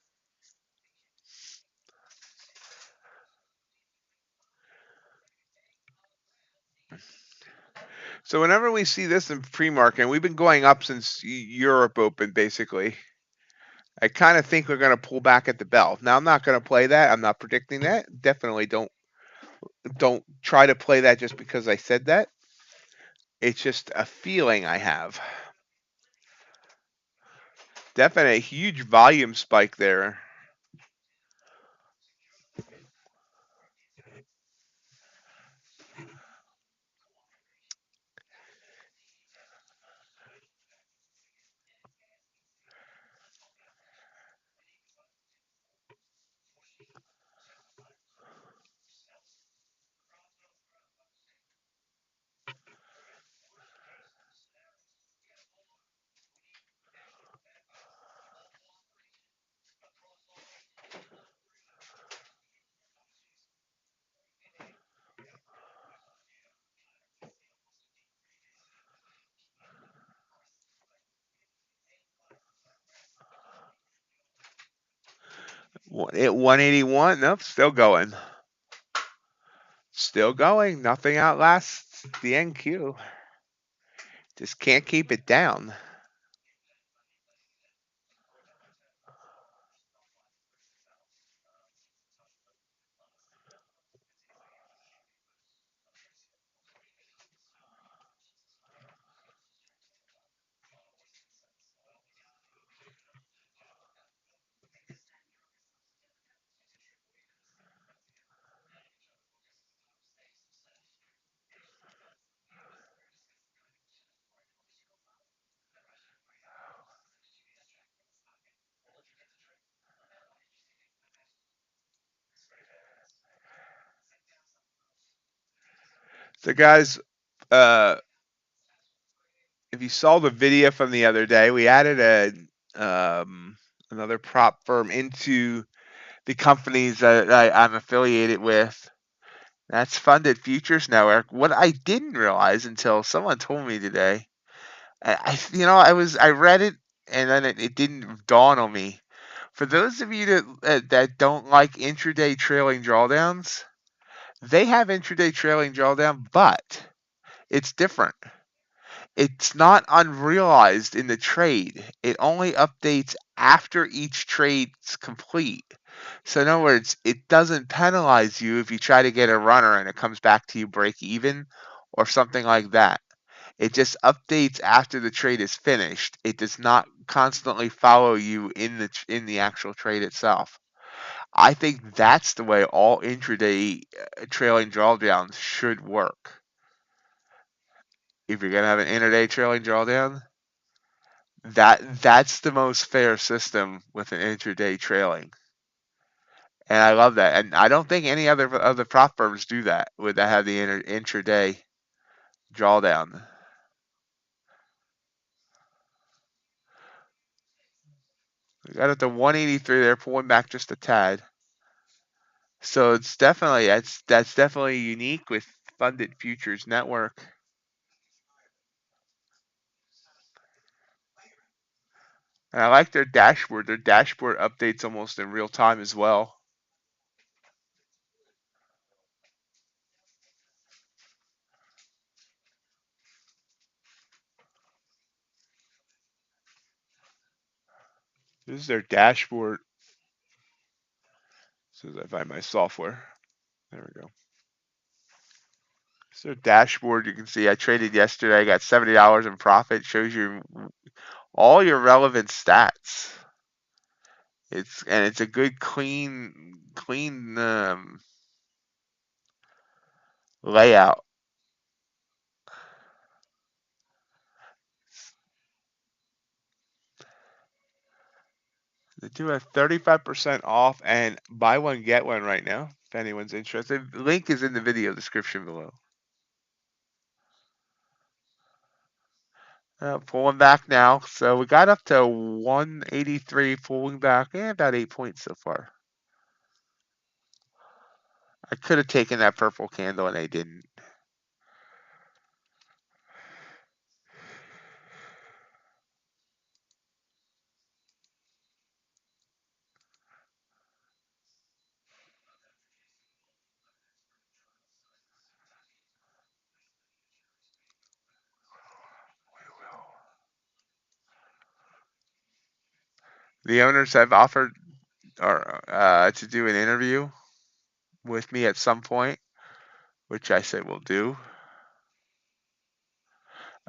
So whenever we see this in pre-market, and we've been going up since Europe opened, basically. I kind of think we're going to pull back at the bell. Now I'm not going to play that. I'm not predicting that. Definitely don't try to play that just because I said that. It's just a feeling I have. Definitely a huge volume spike there. At 181, nope, still going. Still going. Nothing outlasts the NQ. Just can't keep it down. So guys, if you saw the video from the other day, we added another prop firm into the companies that I'm affiliated with. That's Funded Futures Network. What I didn't realize until someone told me today, I read it and then it didn't dawn on me. For those of you that don't like intraday trailing drawdowns, they have intraday trailing drawdown, but it's different. It's not unrealized in the trade. It only updates after each trade's complete. So in other words, it doesn't penalize you if you try to get a runner and it comes back to you break even or something like that. It just updates after the trade is finished. It does not constantly follow you in the actual trade itself. I think that's the way all intraday trailing drawdowns should work. If you're gonna have an intraday trailing drawdown, that's the most fair system with an intraday trailing. And I love that. And I don't think any other prop firms do that. Would that have the intraday drawdown? We got up to 183 there, pulling back just a tad. So it's definitely that's definitely unique with Funded Futures Network. And I like their dashboard. Their dashboard updates almost in real time as well. This is their dashboard. As soon as I find my software. There we go. So dashboard, you can see I traded yesterday. I got $70 in profit. Shows you all your relevant stats. It's a good clean layout. They do have 35% off and buy one get one right now. If anyone's interested, the link is in the video description below. Pulling back now, so we got up to 183, pulling back, about 8 points so far. I could have taken that purple candle and I didn't. The owners have offered to do an interview with me at some point, which I said we'll do.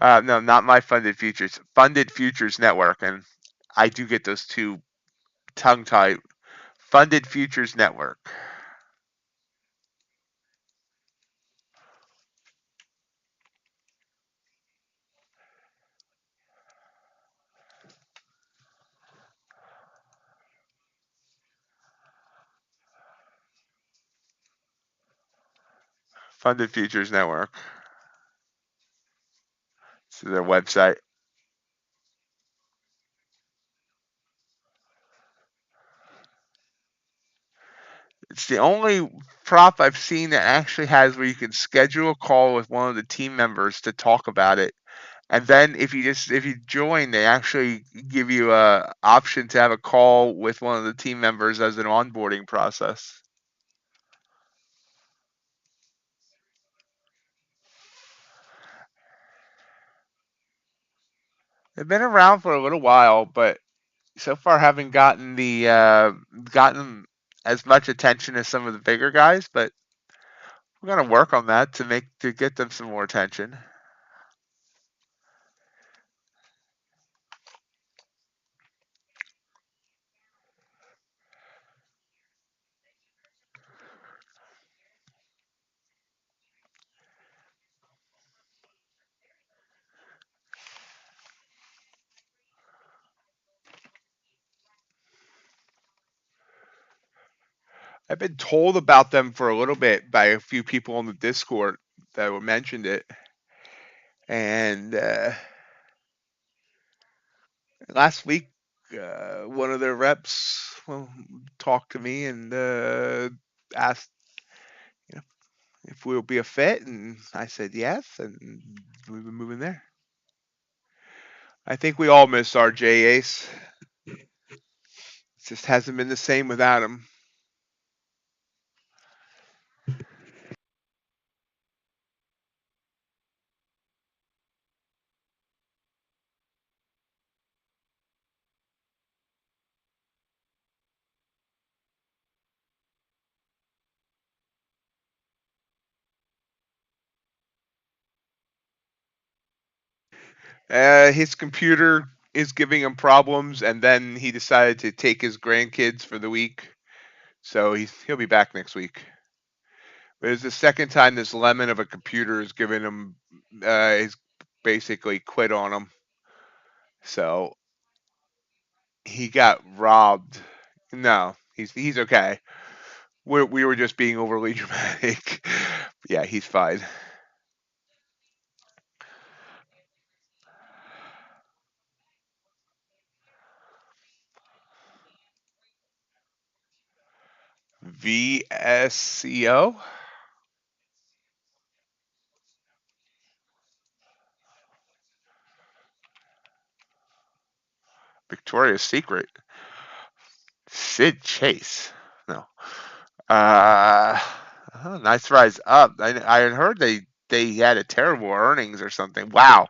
No, not my Funded Futures. Funded Futures Network, and I do get those two tongue-tied. Funded Futures Network. Funded Futures Network. This is their website. It's the only prop I've seen that actually has where you can schedule a call with one of the team members to talk about it. And then if you join, they actually give you a option to have a call with one of the team members as an onboarding process. They've been around for a little while, but so far haven't gotten as much attention as some of the bigger guys. But we're gonna work on that to get them some more attention. I've been told about them for a little bit by a few people on the Discord that mentioned it, and last week one of their reps talked to me and asked, you know, if we'll be a fit, and I said yes, and we've been moving there. I think we all miss RJ Ace. It just hasn't been the same without him. His computer is giving him problems, and then he decided to take his grandkids for the week, so he'll be back next week. But it's the second time this lemon of a computer has given him, he's basically quit on him. So he got robbed. No, he's okay. We were just being overly dramatic. Yeah, he's fine. VSCO. Victoria's Secret. Sid Chase. No. Uh, oh, nice rise up. I had heard they had a terrible earnings or something. Wow.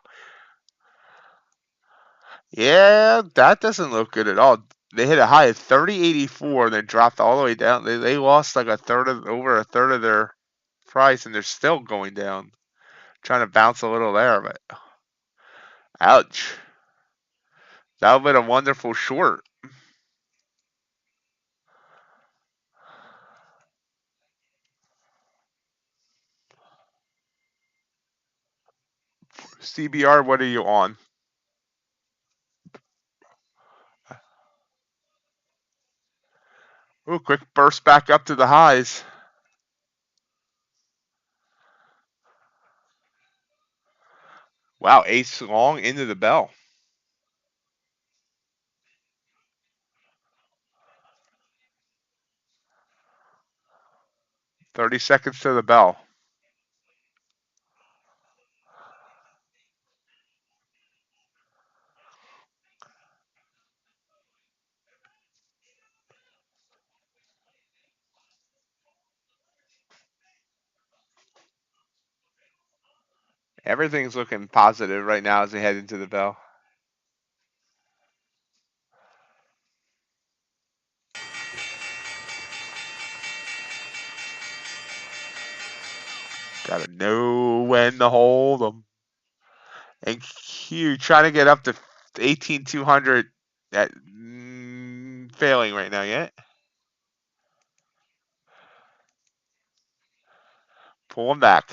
Yeah, that doesn't look good at all. They hit a high of 30.84 and then dropped all the way down. They lost like over a third of their price, and they're still going down. Trying to bounce a little there, but ouch. That would have been a wonderful short. CBR, what are you on? Ooh, quick burst back up to the highs. Wow, ace long into the bell. 30 seconds to the bell. Everything's looking positive right now as they head into the bell. Gotta know when to hold them. And Q trying to get up to 18,200 at failing right now yet. Pull them back.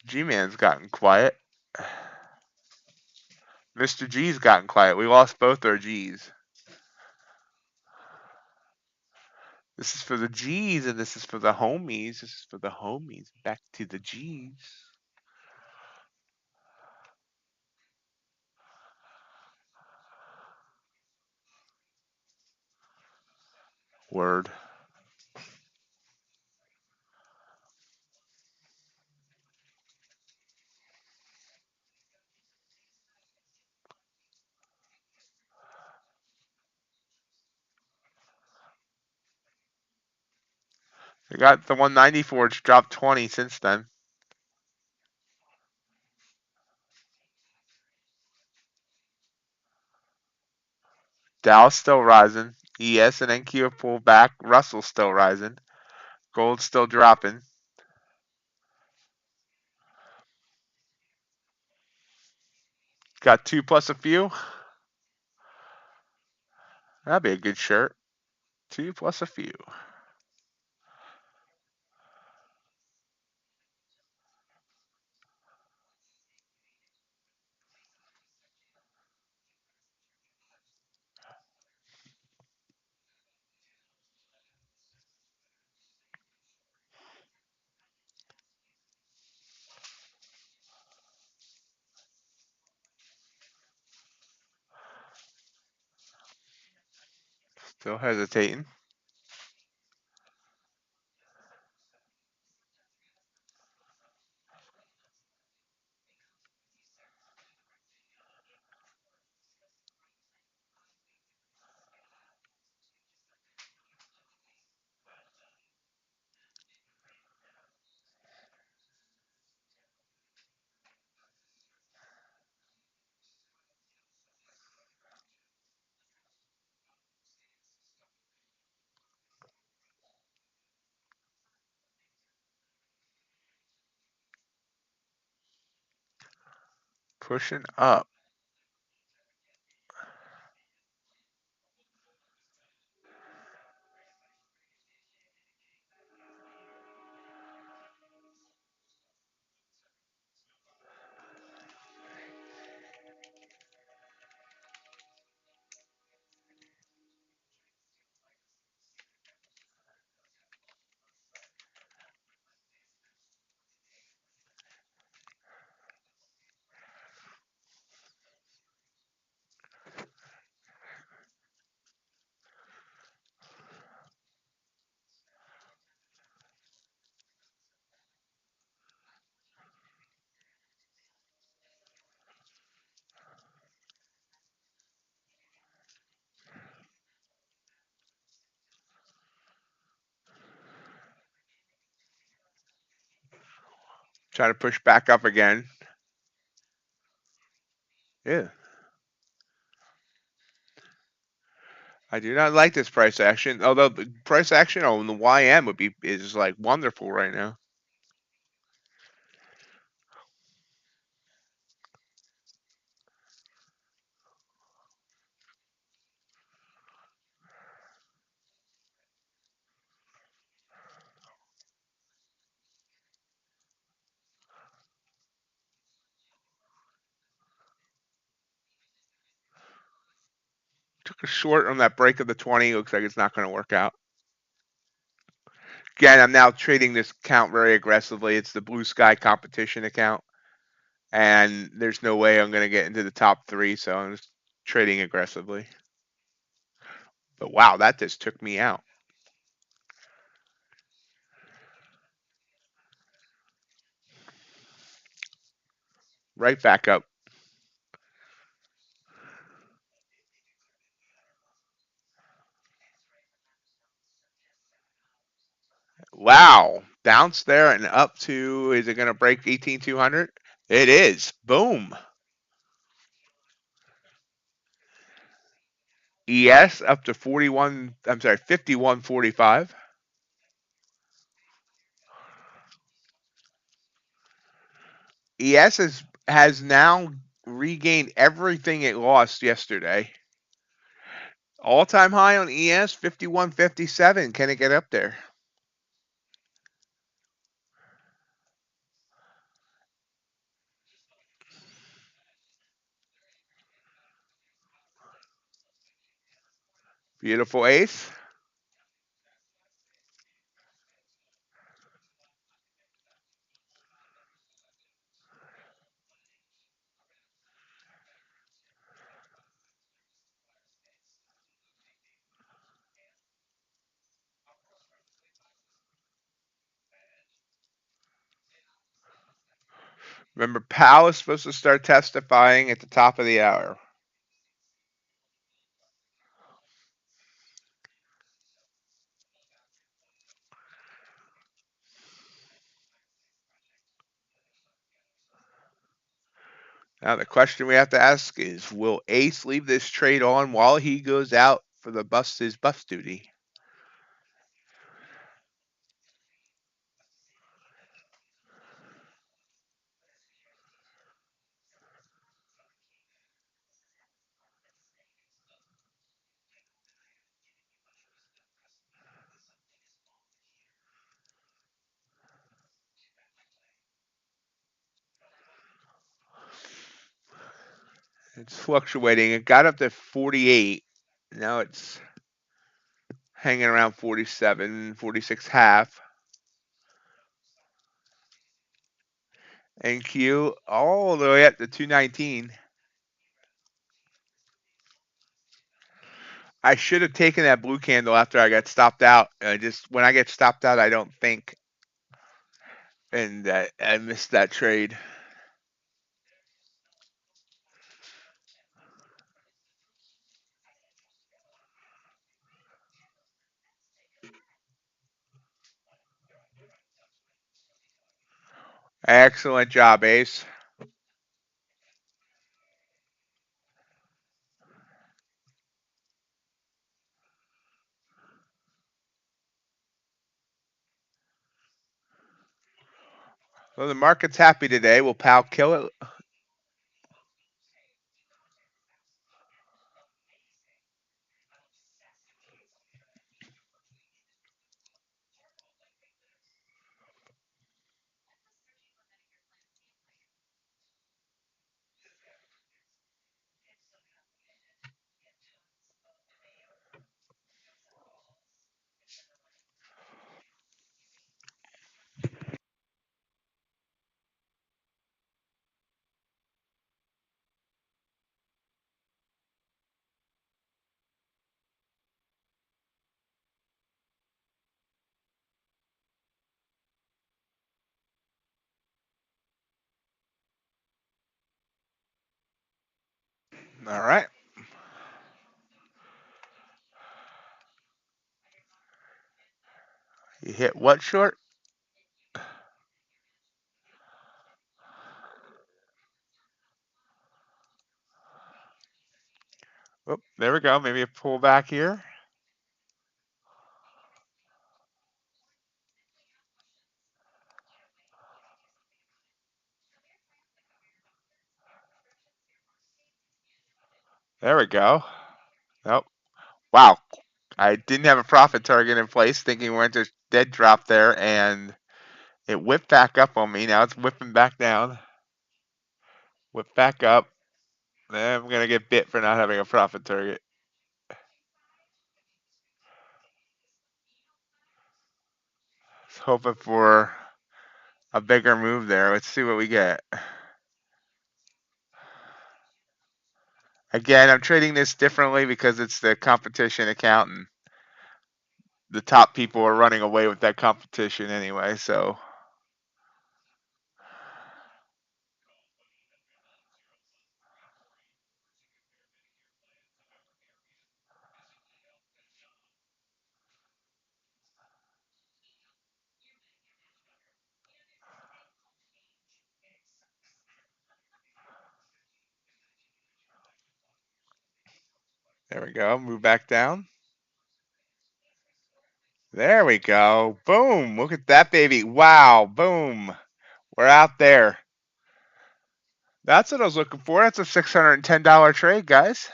G-Man's gotten quiet. Mr. G's gotten quiet. We lost both our G's. This is for the G's and this is for the homies. This is for the homies. Back to the G's. Word. They got the 194. It's dropped 20 since then. Dow's still rising. ES and NQ have pulled back. Russell's still rising. Gold's still dropping. Got 2 plus a few. That'd be a good shirt. 2 plus a few. Still hesitating. Pushing up. Trying to push back up again. Yeah. I do not like this price action, although the price action on the YM is like wonderful right now. Took a short on that break of the 20. Looks like it's not going to work out. Again, I'm now trading this account very aggressively. It's the Blue Sky competition account, and there's no way I'm going to get into the top 3, so I'm just trading aggressively. But wow, that just took me out. Right back up. Wow. Bounce there and up to, is it going to break 18,200? It is. Boom. ES up to 51.45. ES has now regained everything it lost yesterday. All-time high on ES, 51.57. Can it get up there? Beautiful ace. Remember, Powell is supposed to start testifying at the top of the hour. Now, the question we have to ask is, will Ace leave this trade on while he goes out for his bus duty? It's fluctuating. It got up to 48. Now it's hanging around 47, 46 half. And Q all the way up to 219. I should have taken that blue candle after I got stopped out. When I get stopped out, I don't think, and I missed that trade. Excellent job, Ace. Well, the market's happy today. Will Powell kill it? All right. You hit what short? Oh, there we go. Maybe a pullback here. There we go. Nope. Wow. I didn't have a profit target in place, thinking we went to dead drop there, and it whipped back up on me. Now it's whipping back down. Whip back up. Then I'm gonna get bit for not having a profit target. Hoping for a bigger move there. Let's see what we get. Again, I'm trading this differently because it's the competition account, and the top people are running away with that competition anyway, so. There we go. Move back down. There we go. Boom. Look at that, baby. Wow. Boom. We're out there. That's what I was looking for. That's a $610 trade, guys.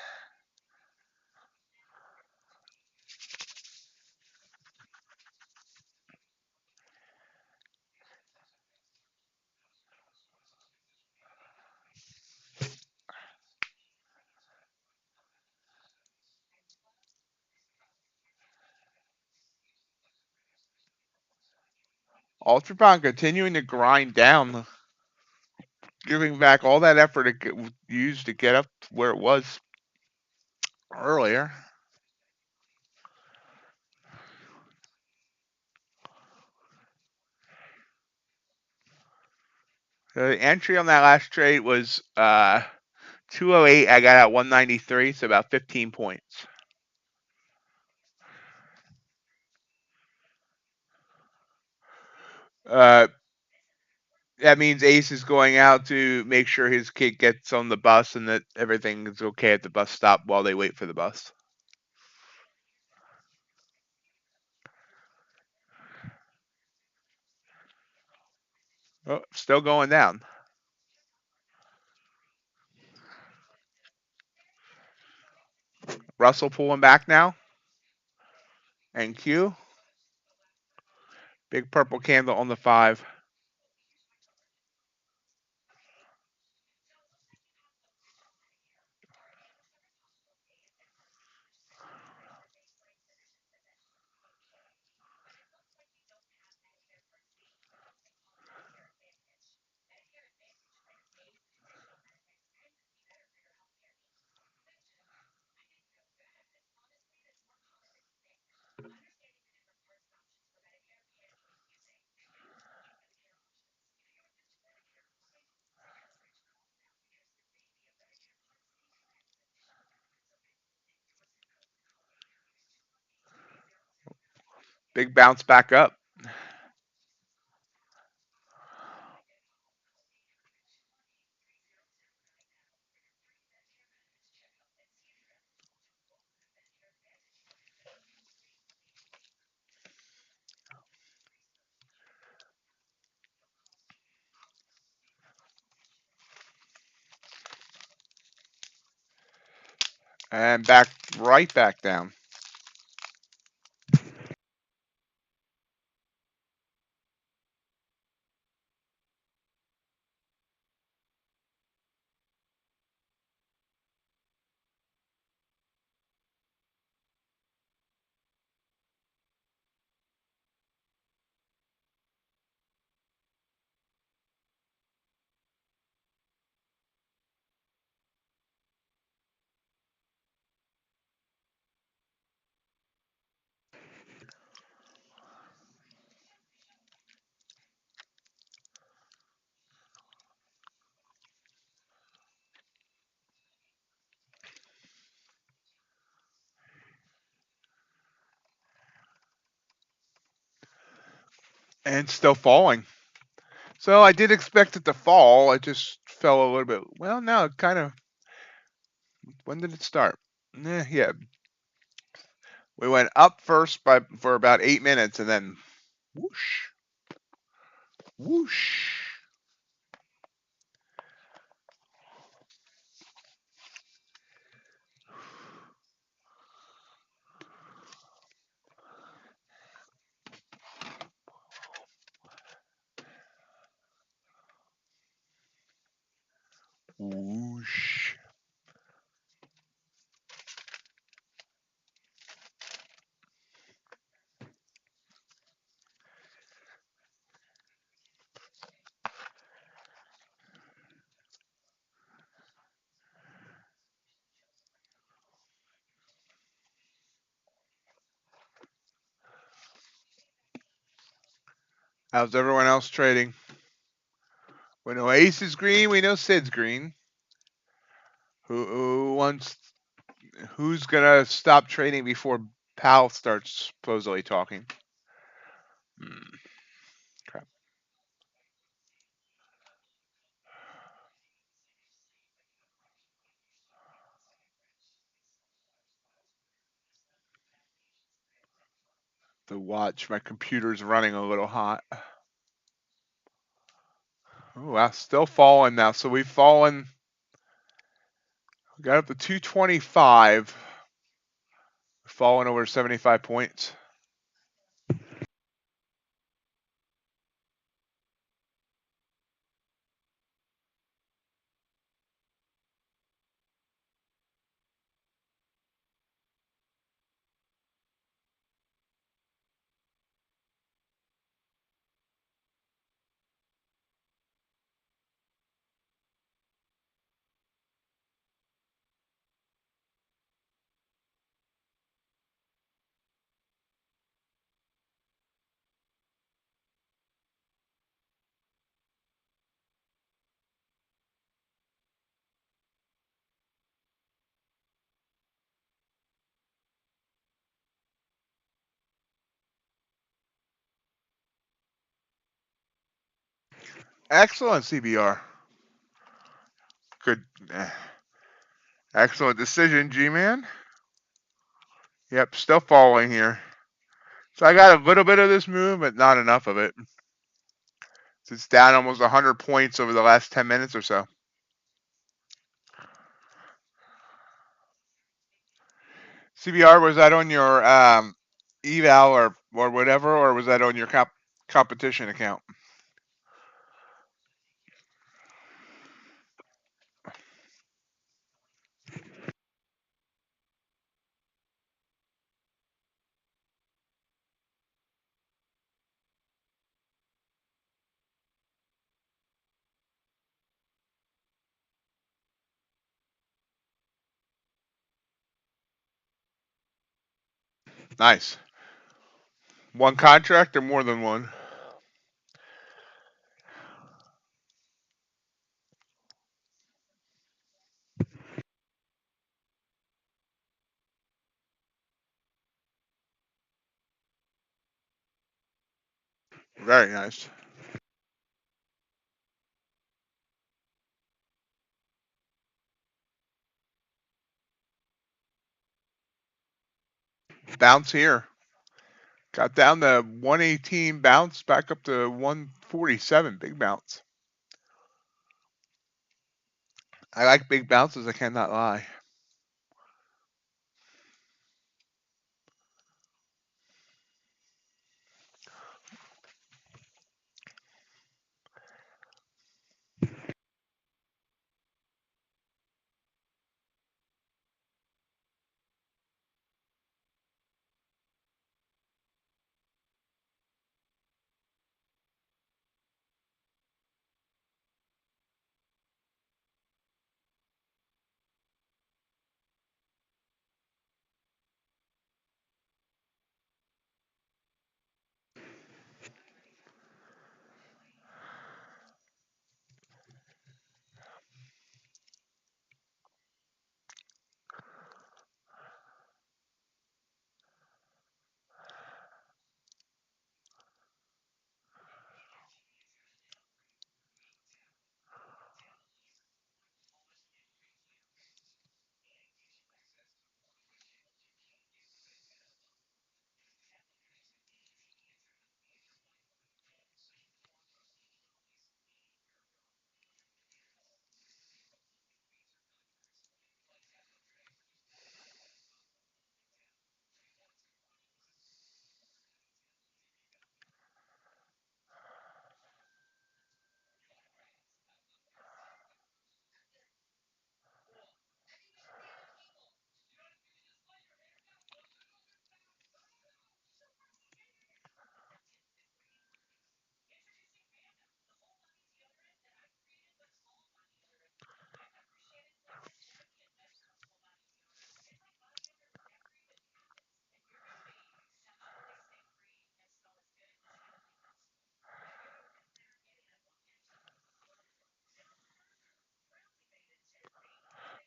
Ultra Bond continuing to grind down, giving back all that effort it used to get up to where it was earlier. The entry on that last trade was 208. I got out 193, so about 15 points. That means Ace is going out to make sure his kid gets on the bus and that everything is okay at the bus stop while they wait for the bus. Oh, still going down. Russell pulling back now. And Q. Big purple candle on the 5. Big bounce back up. And back right back down. And still falling. So I did expect it to fall. It just fell a little bit. Well, no, it kind of. When did it start? Yeah, we went up first for about 8 minutes, and then whoosh, whoosh. Whoosh. How's everyone else trading? We know Ace is green. We know Sid's green. Who wants? Who's gonna stop trading before Pal starts supposedly talking? Hmm, crap. The watch. My computer's running a little hot. Oh, wow, still falling now. So we've fallen. We got up to 225. Fallen over 75 points. Excellent CBR. Good. Excellent decision, G-Man. Yep, still falling here. So I got a little bit of this move, but not enough of it. It's down almost 100 points over the last 10 minutes or so. CBR, was that on your Eval or whatever, or was that on your competition account? Nice. One contract or more than one? Very nice. Bounce here. Got down to 118, bounce back up to 147. Big bounce. I like big bounces, I cannot lie.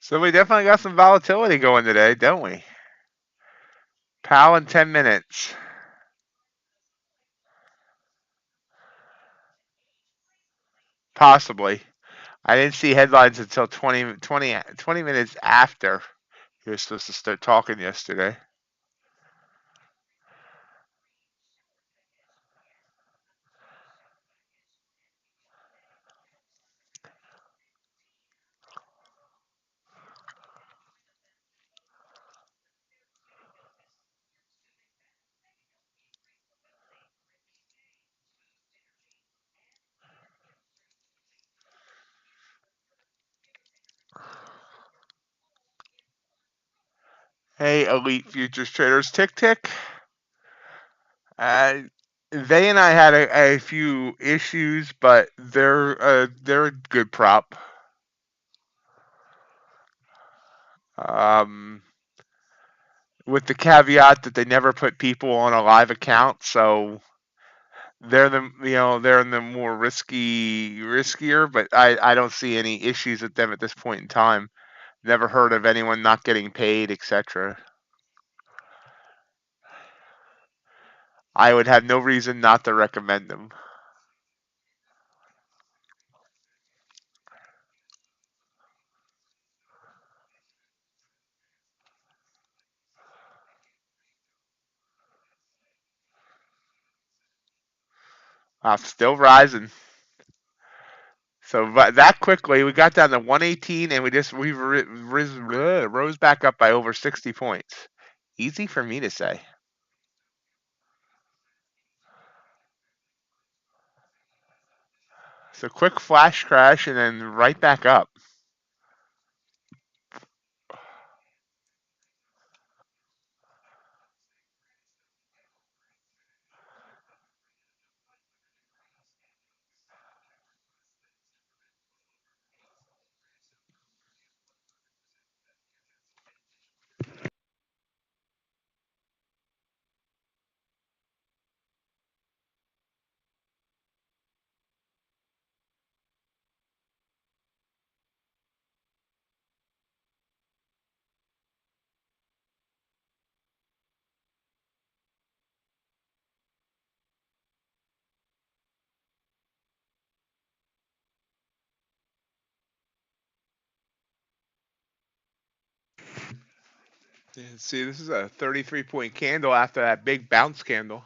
So we definitely got some volatility going today, don't we? Powell in 10 minutes. Possibly. I didn't see headlines until 20 minutes after he was supposed to start talking yesterday. Hey, elite futures traders, tick tick. Uh, they and I had a few issues, but they're a good prop. Um, with the caveat that they never put people on a live account, so they're in the more riskier. But I don't see any issues with them at this point in time. Never heard of anyone not getting paid, etc. I would have no reason not to recommend them. Still rising. So that quickly, we got down to 118, and we rose back up by over 60 points. Easy for me to say. So quick flash crash, and then right back up. See, this is a 33-point candle after that big bounce candle.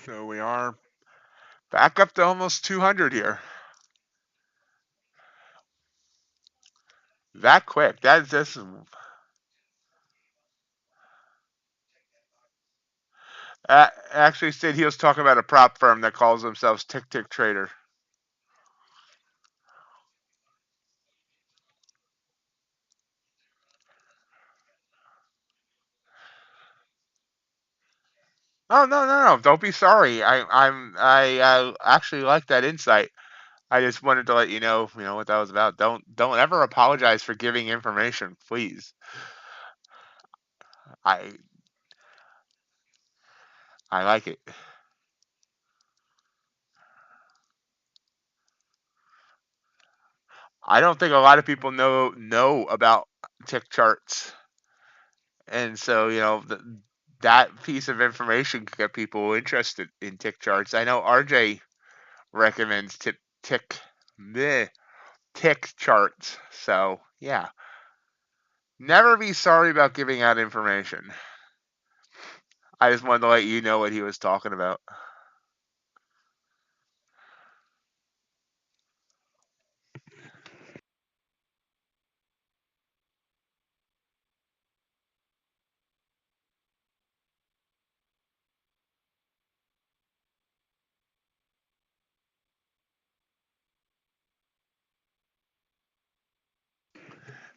So we are back up to almost 200 here. That quick. That's this. Actually, said he was talking about a prop firm that calls themselves Tick Tick Trader. Oh no! Don't be sorry. I actually like that insight. I just wanted to let you know what that was about. Don't ever apologize for giving information, please. I I like it. I don't think a lot of people know about tick charts, and so that piece of information could get people interested in tick charts. I know RJ recommends tick bleh, tick charts, so yeah, never be sorry about giving out information. I just wanted to let you know what he was talking about.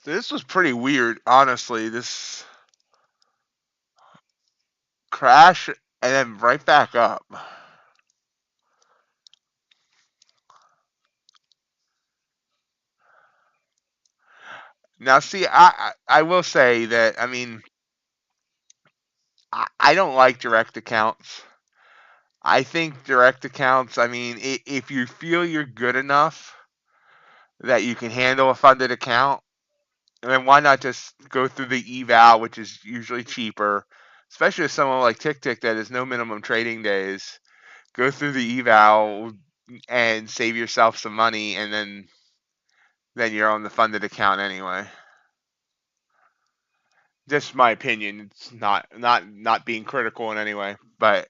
So this was pretty weird, honestly. This crash and then right back up. Now, see, I will say that, I mean, I don't like direct accounts. I think direct accounts, I mean, if you feel you're good enough that you can handle a funded account, then why not just go through the Eval, which is usually cheaper, especially with someone like TickTick that has no minimum trading days. Go through the Eval and save yourself some money, and then you're on the funded account anyway. Just my opinion. It's not being critical in any way, but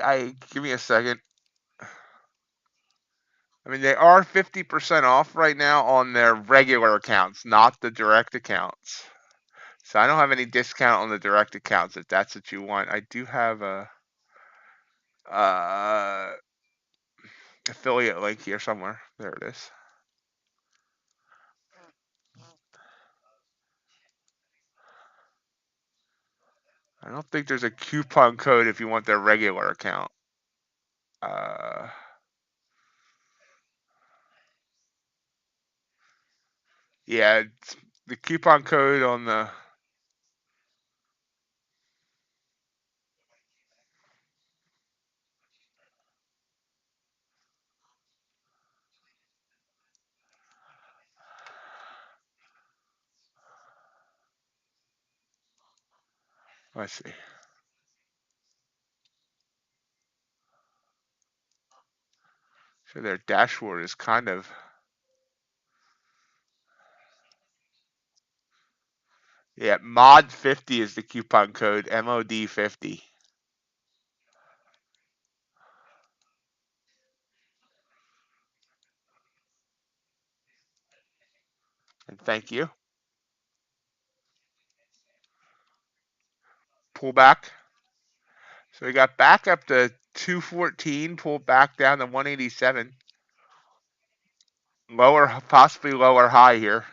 I give me a second. I mean, they are 50% off right now on their regular accounts, not the direct accounts. So I don't have any discount on the direct accounts if that's what you want. I do have a uh, affiliate link here somewhere. There it is. I don't think there's a coupon code if you want their regular account. Uh, yeah, it's the coupon code on the. Let's see. So their dashboard is kind of. Yeah, mod 50 is the coupon code. MOD 50. And thank you. Pull back. So we got back up to 214, pulled back down to 187. Lower, possibly lower high here.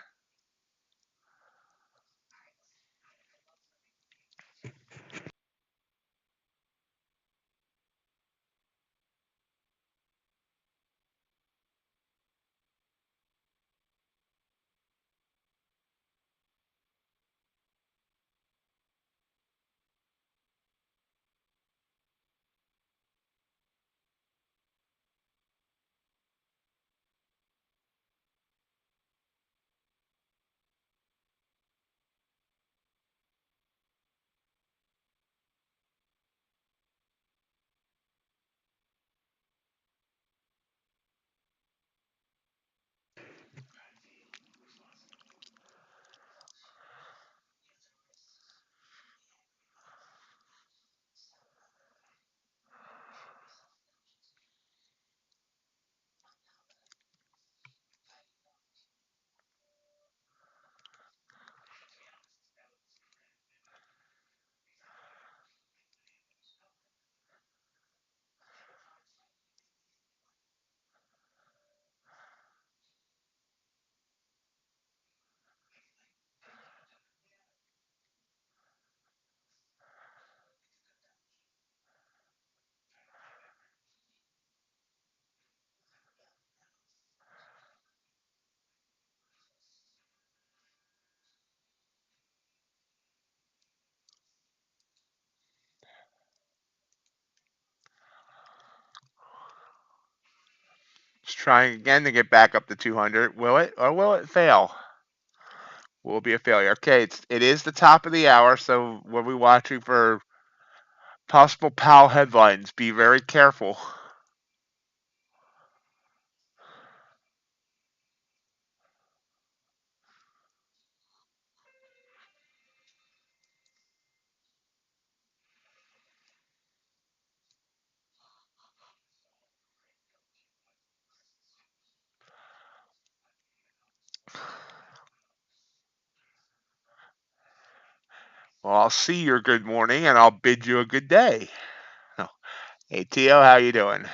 It's trying again to get back up to 200. Will it, or will it fail? Will it be a failure? Okay, it is the top of the hour, so we'll be watching for possible PAL headlines. Be very careful. Well, I'll see your good morning, and I'll bid you a good day. Oh, hey, Tio, how you doing?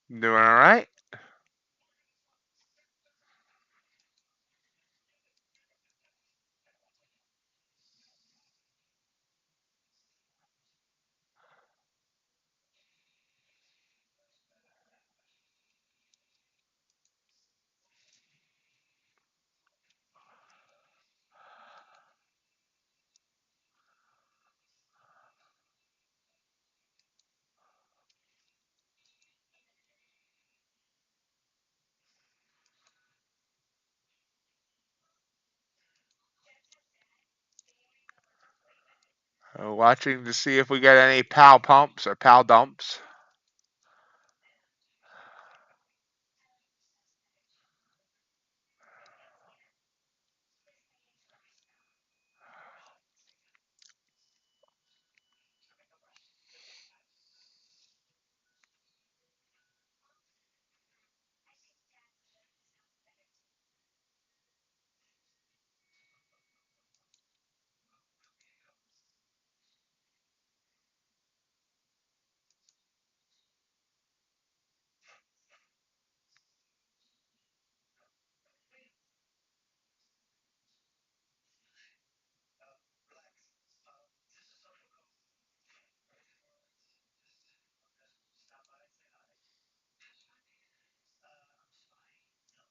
Doing all right? Watching to see if we get any PAL pumps or PAL dumps.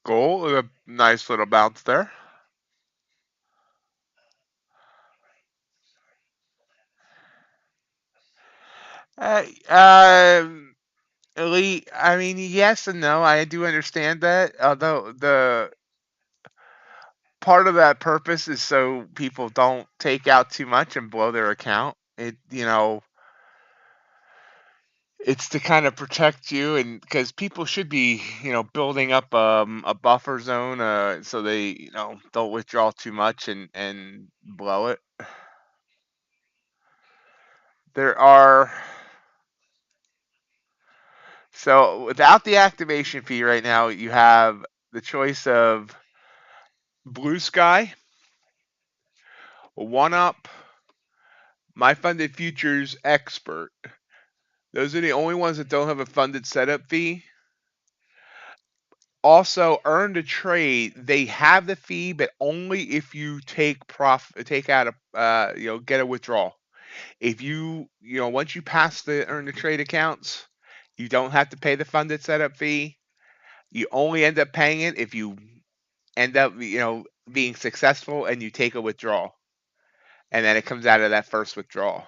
Gold, a nice little bounce there. Uh, um, Elite, I mean, yes and no. I do understand that. Although the part of that purpose is so people don't take out too much and blow their account. It's to kind of protect you, and because people should be, building up a buffer zone, so they, don't withdraw too much and blow it. There are So without the activation fee right now, you have the choice of Blue Sky, One Up, My Funded Futures Expert. Those are the only ones that don't have a funded setup fee. Also, Earn to Trade, they have the fee, but only if you take out get a withdrawal. If once you pass the Earn to Trade accounts, you don't have to pay the funded setup fee. You only end up paying it if you end up, being successful and you take a withdrawal. And then it comes out of that first withdrawal.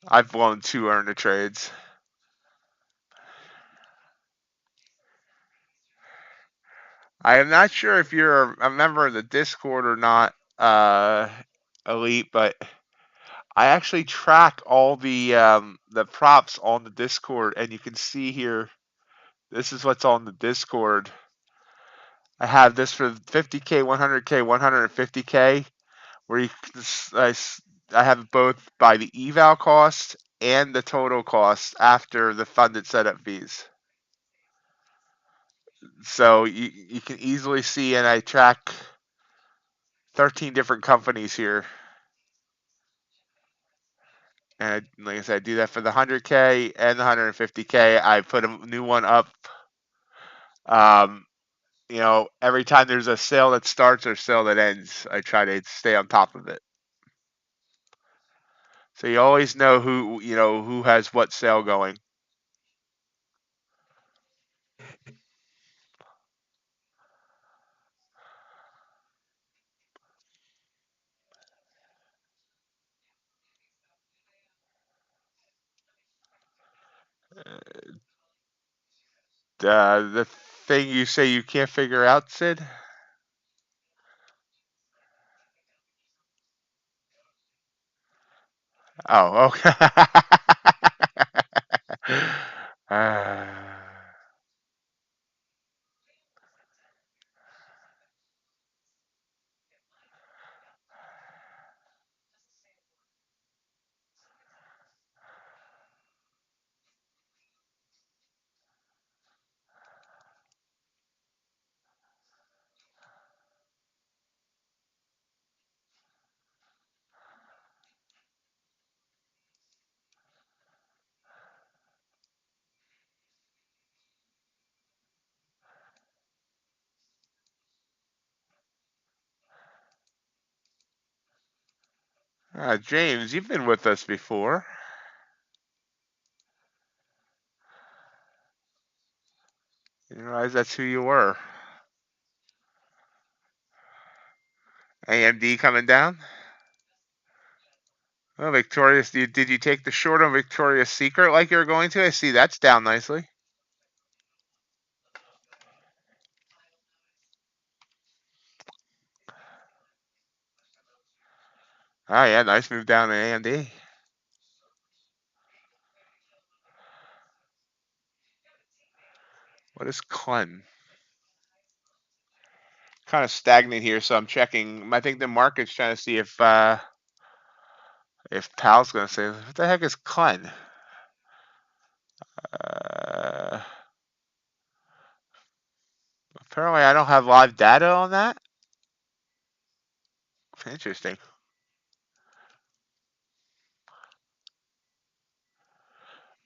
I've blown 2 Earn to Trades. I am not sure if you're a member of the Discord or not, Elite, but I actually track all the props on the Discord, and you can see here. This is what's on the Discord. I have this for 50K, 100K, 150K, where I have it both by the eval cost and the total cost after the funded setup fees. So you can easily see, and I track 13 different companies here. And like I said, I do that for the 100K and the 150K. I put a new one up. Um, every time there's a sale that starts or sale that ends, I try to stay on top of it. So you always know who has what sale going. The thing you say you can't figure out, Sid? Oh, okay. uh, James, you've been with us before. You didn't realize that's who you were. AMD coming down. Oh, Victoria's. Did you take the short on Victoria's Secret like you were going to? I see that's down nicely. Oh yeah, nice move down to AMD. What is Clen? Kind of stagnant here, so I'm checking. I think the market's trying to see if Pal's going to say, what the heck is Clen? Uh, Apparently, I don't have live data on that. Interesting.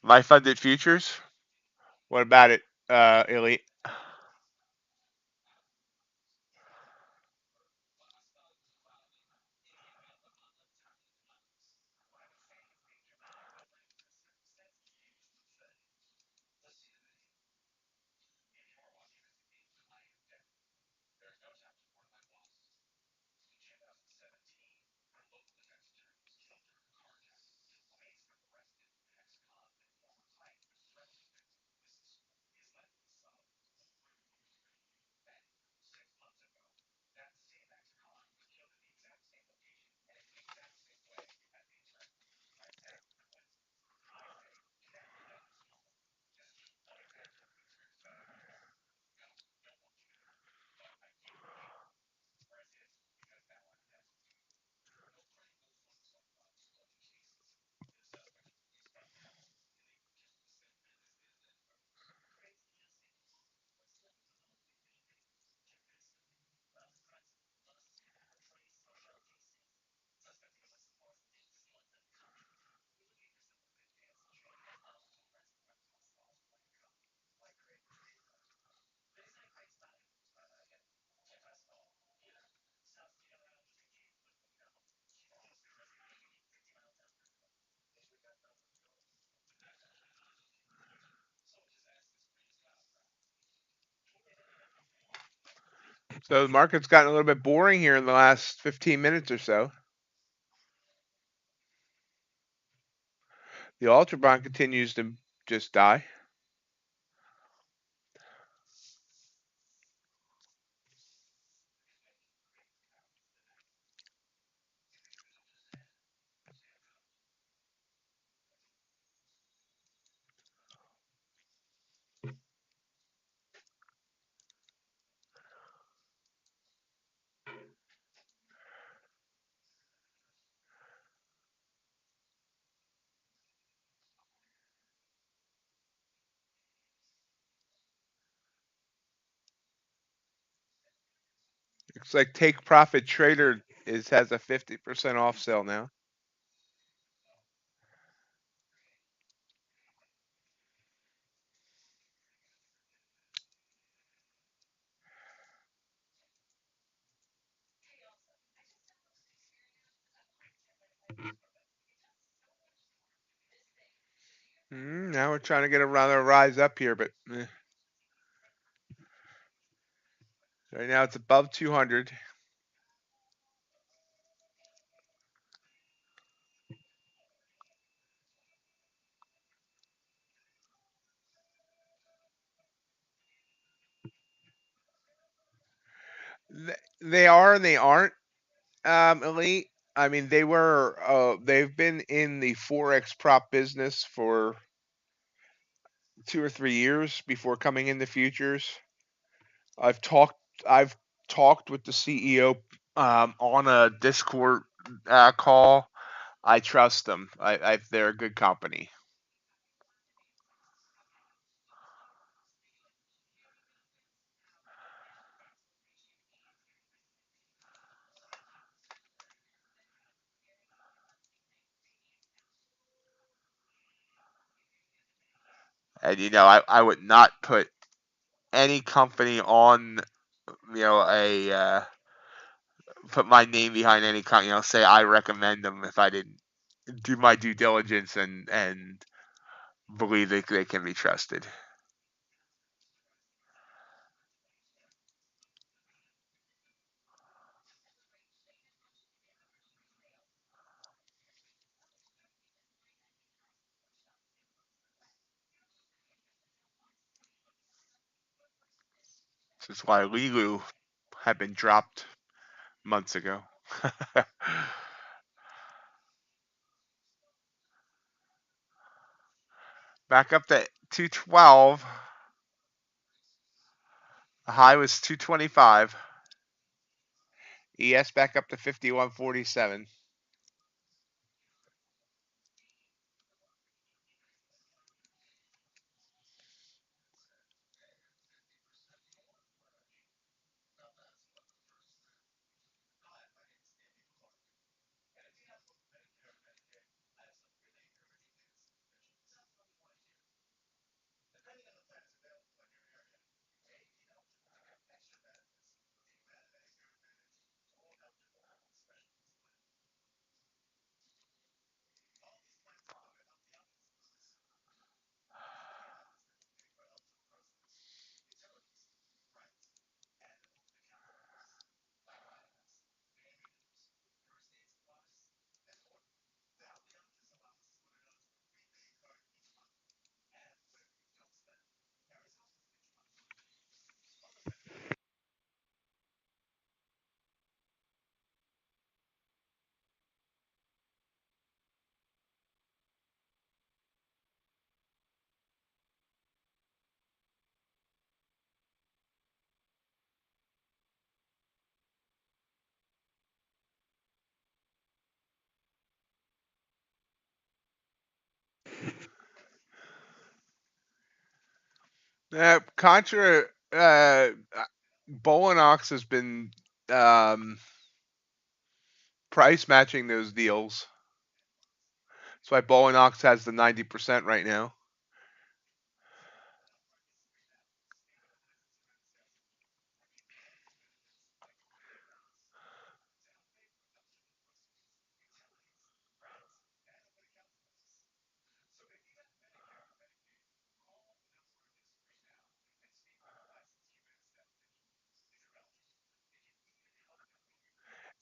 My funded futures. What about it, Elite? So the market's gotten a little bit boring here in the last 15 minutes or so. The Ultra Bond continues to just die. Looks like Take Profit Trader has a 50% off sale now. we're trying to get another rise up here, but right now it's above 200. They are and they aren't, elite. I mean, they've been in the forex prop business for 2 or 3 years before coming into futures. I've talked I've talked with the CEO on a Discord call. I trust them. They're a good company. And I would not put any company on, a put my name behind any company. Say I recommend them if I didn't do my due diligence and believe they can be trusted. This is why Lilu had been dropped months ago. Back up to 212. The high was 225. ES back up to 51.47. Contra Bulenox has been um, price matching those deals. That's why Bulenox has the 90% right now.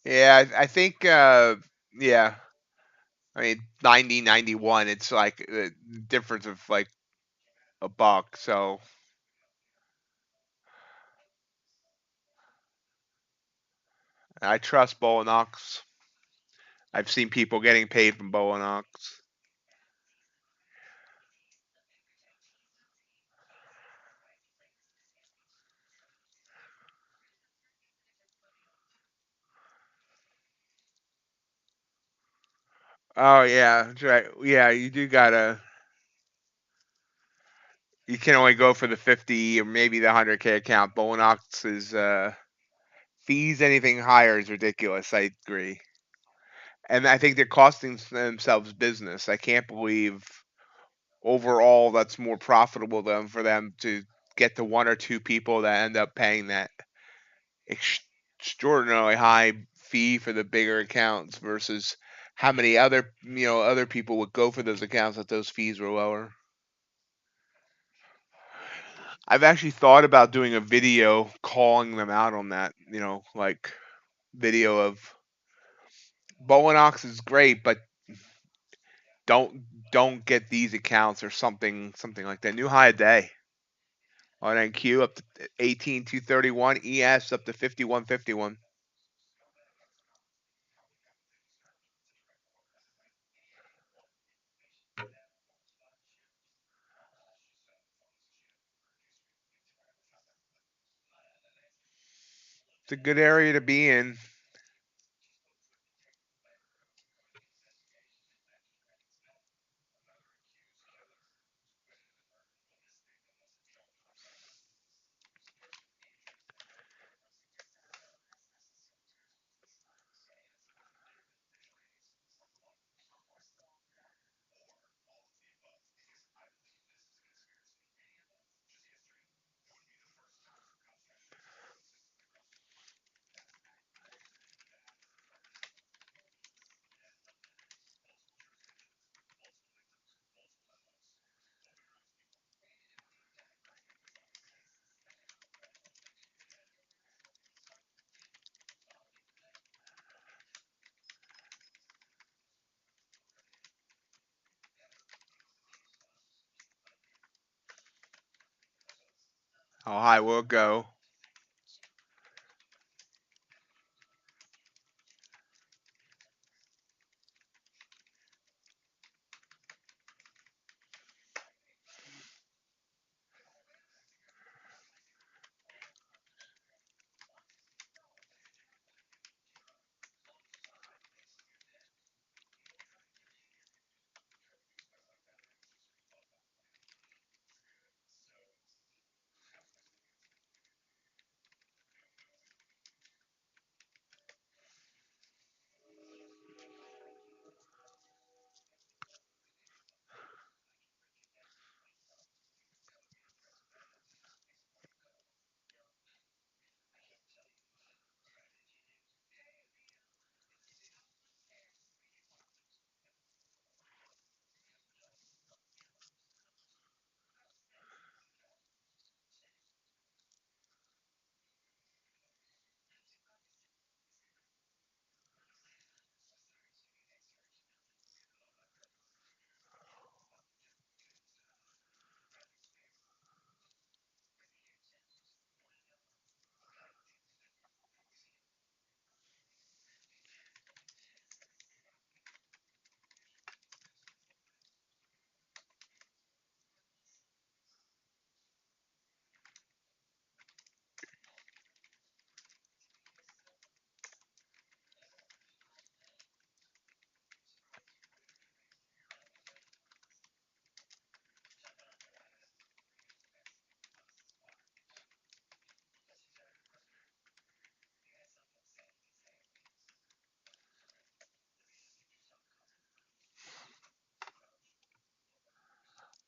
Yeah, I think, yeah. I mean, 90, 91, it's like a difference of like a buck. So I trust Bulenox. I've seen people getting paid from Bulenox. Oh yeah, that's right. Yeah, you do gotta. You can only go for the 50 or maybe the 100K account. Bulenox's fees anything higher is ridiculous. I agree, and I think they're costing themselves business. I can't believe overall that's more profitable than for them to get the one or two people that end up paying that extraordinarily high fee for the bigger accounts versus how many other people would go for those accounts if those fees were lower. I've actually thought about doing a video calling them out on that, like video of Bulenox is great, but don't don't get these accounts or something like that. New high a day on NQ up to 18,231, ES up to 5151. It's a good area to be in. How high will it go?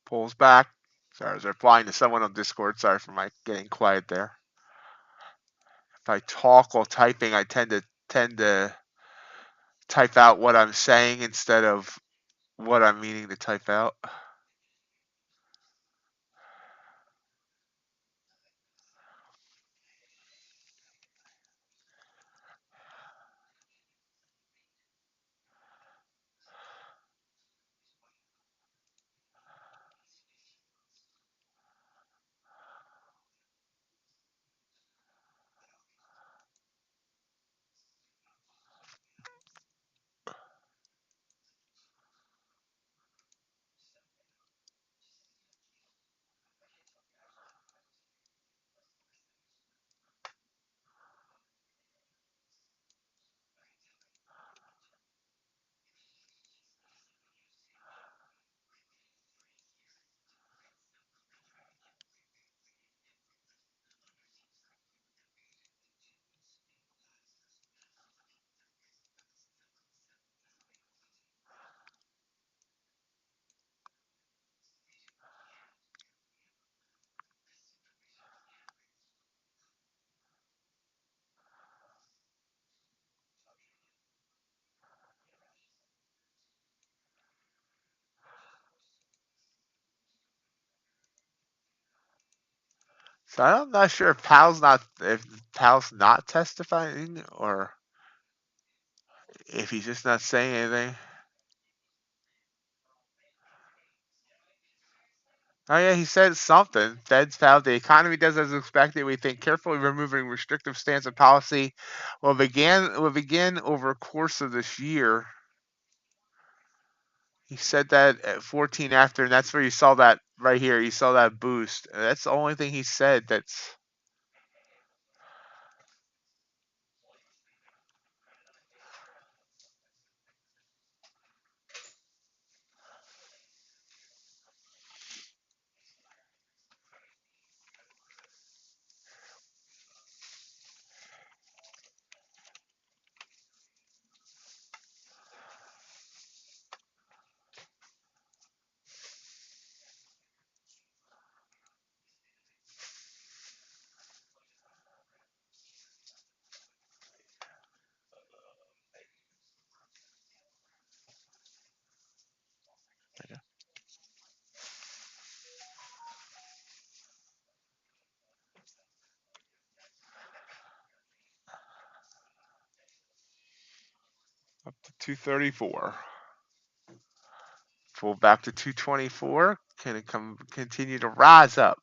Pulls back. Sorry, I was replying to someone on Discord. Sorry for my getting quiet there. If I talk while typing, I tend to type out what I'm saying instead of what I'm meaning to type out. So I'm not sure if Pal's not testifying or if he's just not saying anything. Oh yeah, he said something. Feds found the economy does as expected. We think carefully removing restrictive stance of policy will begin over a course of this year. He said that at 14 after, and that's where you saw that right here. You saw that boost. That's the only thing he said. That's up to 234. Pull back to 224. Can it continue to rise up?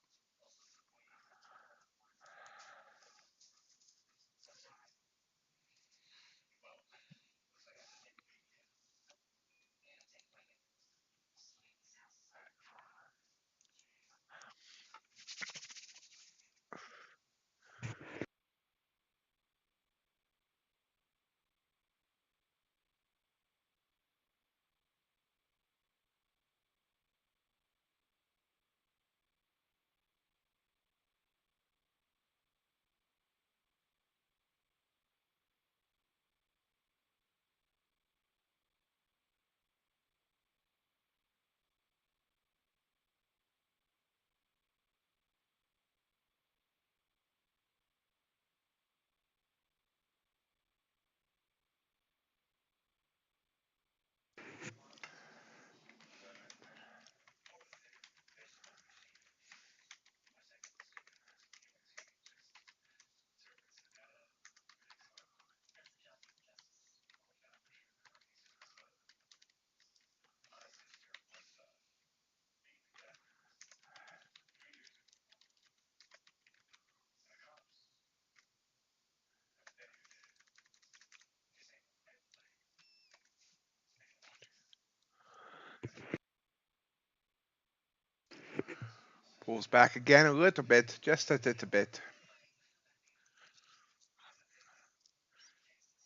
Pulls back again a little bit, just a little bit.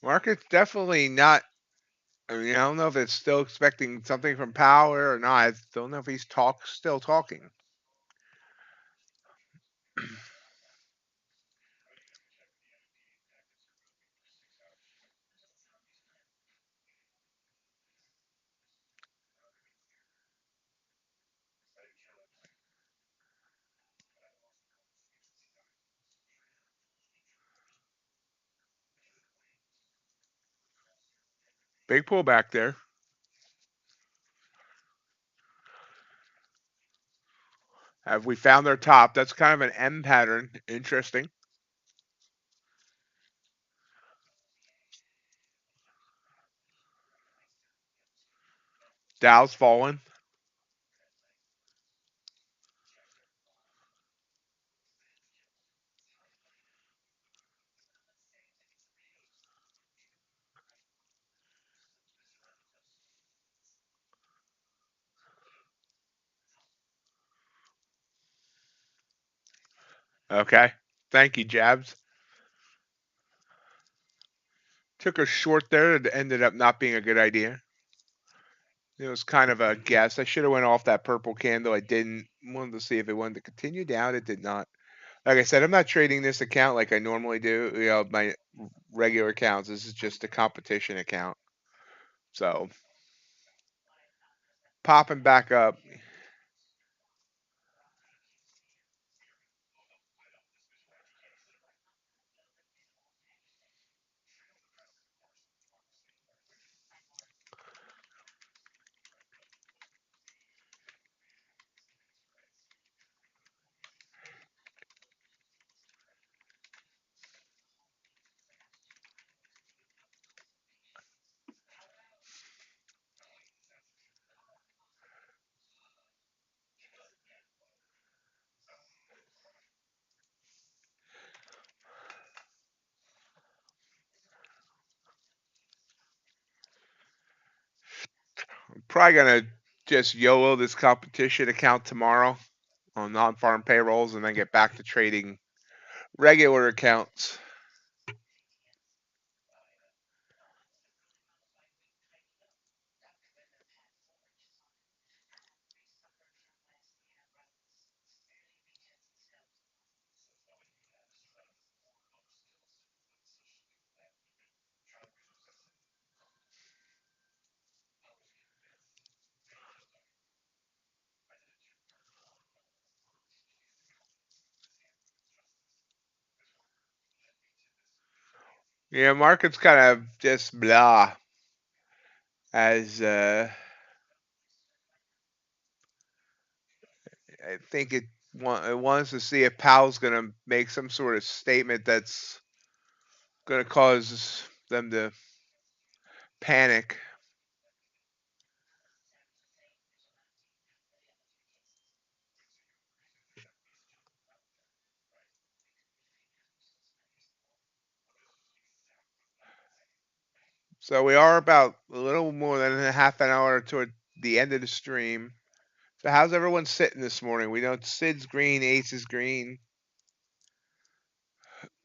Market's definitely not. I mean, I don't know if it's still expecting something from Power or not. I don't know if he's still talking. Big pullback there. Have we found their top? That's kind of an M pattern. Interesting. Dow's fallen. Okay. Thank you, Jabs. Took a short there. It ended up not being a good idea. It was kind of a guess. I should have went off that purple candle. I didn't. Wanted to see if it wanted to continue down. It did not. Like I said, I'm not trading this account like I normally do. You know, my regular accounts. This is just a competition account. So popping back up. probably gonna just YOLO this competition account tomorrow on non-farm payrolls and then get back to trading regular accounts. Yeah, market's kind of just blah as I think it wants to see if Powell's going to make some sort of statement that's going to cause them to panic. So we are about a little more than a half an hour toward the end of the stream. So how's everyone sitting this morning? We know Sid's green, Ace is green.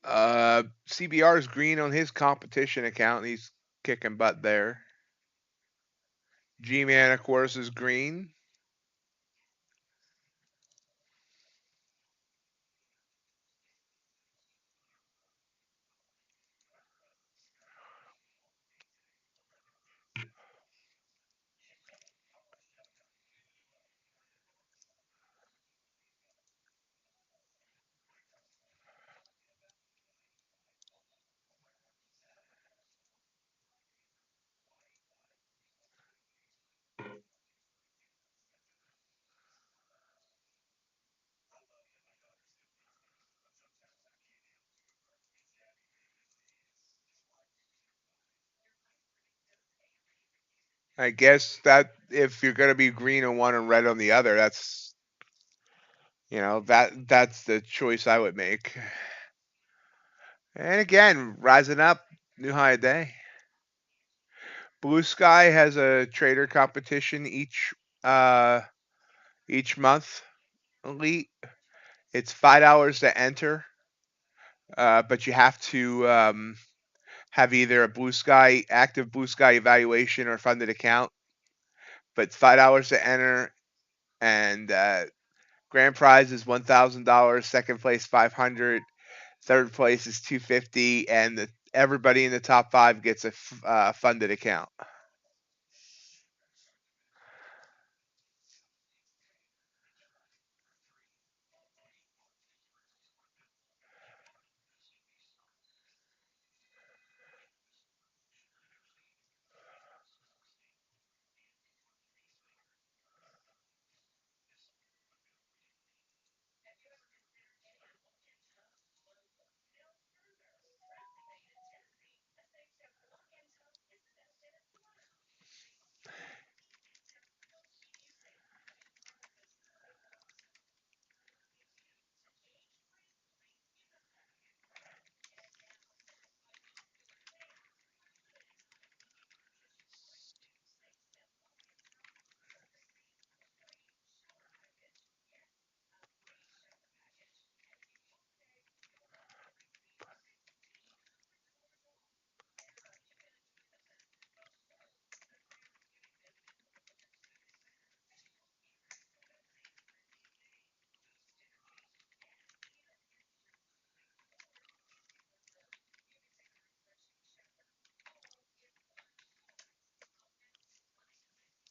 CBR's green on his competition account. He's kicking butt there. G-Man, of course, is green. I guess that if you're going to be green on one and red on the other, that's that's the choice I would make. And again, rising up, new high a day. Blue Sky has a trader competition each month. Elite. It's $5 to enter, but you have to have either a active Blue Sky evaluation or funded account. But it's $5 to enter, and grand prize is $1,000. Second place $500. Third place is $250, and everybody in the top 5 gets a funded account.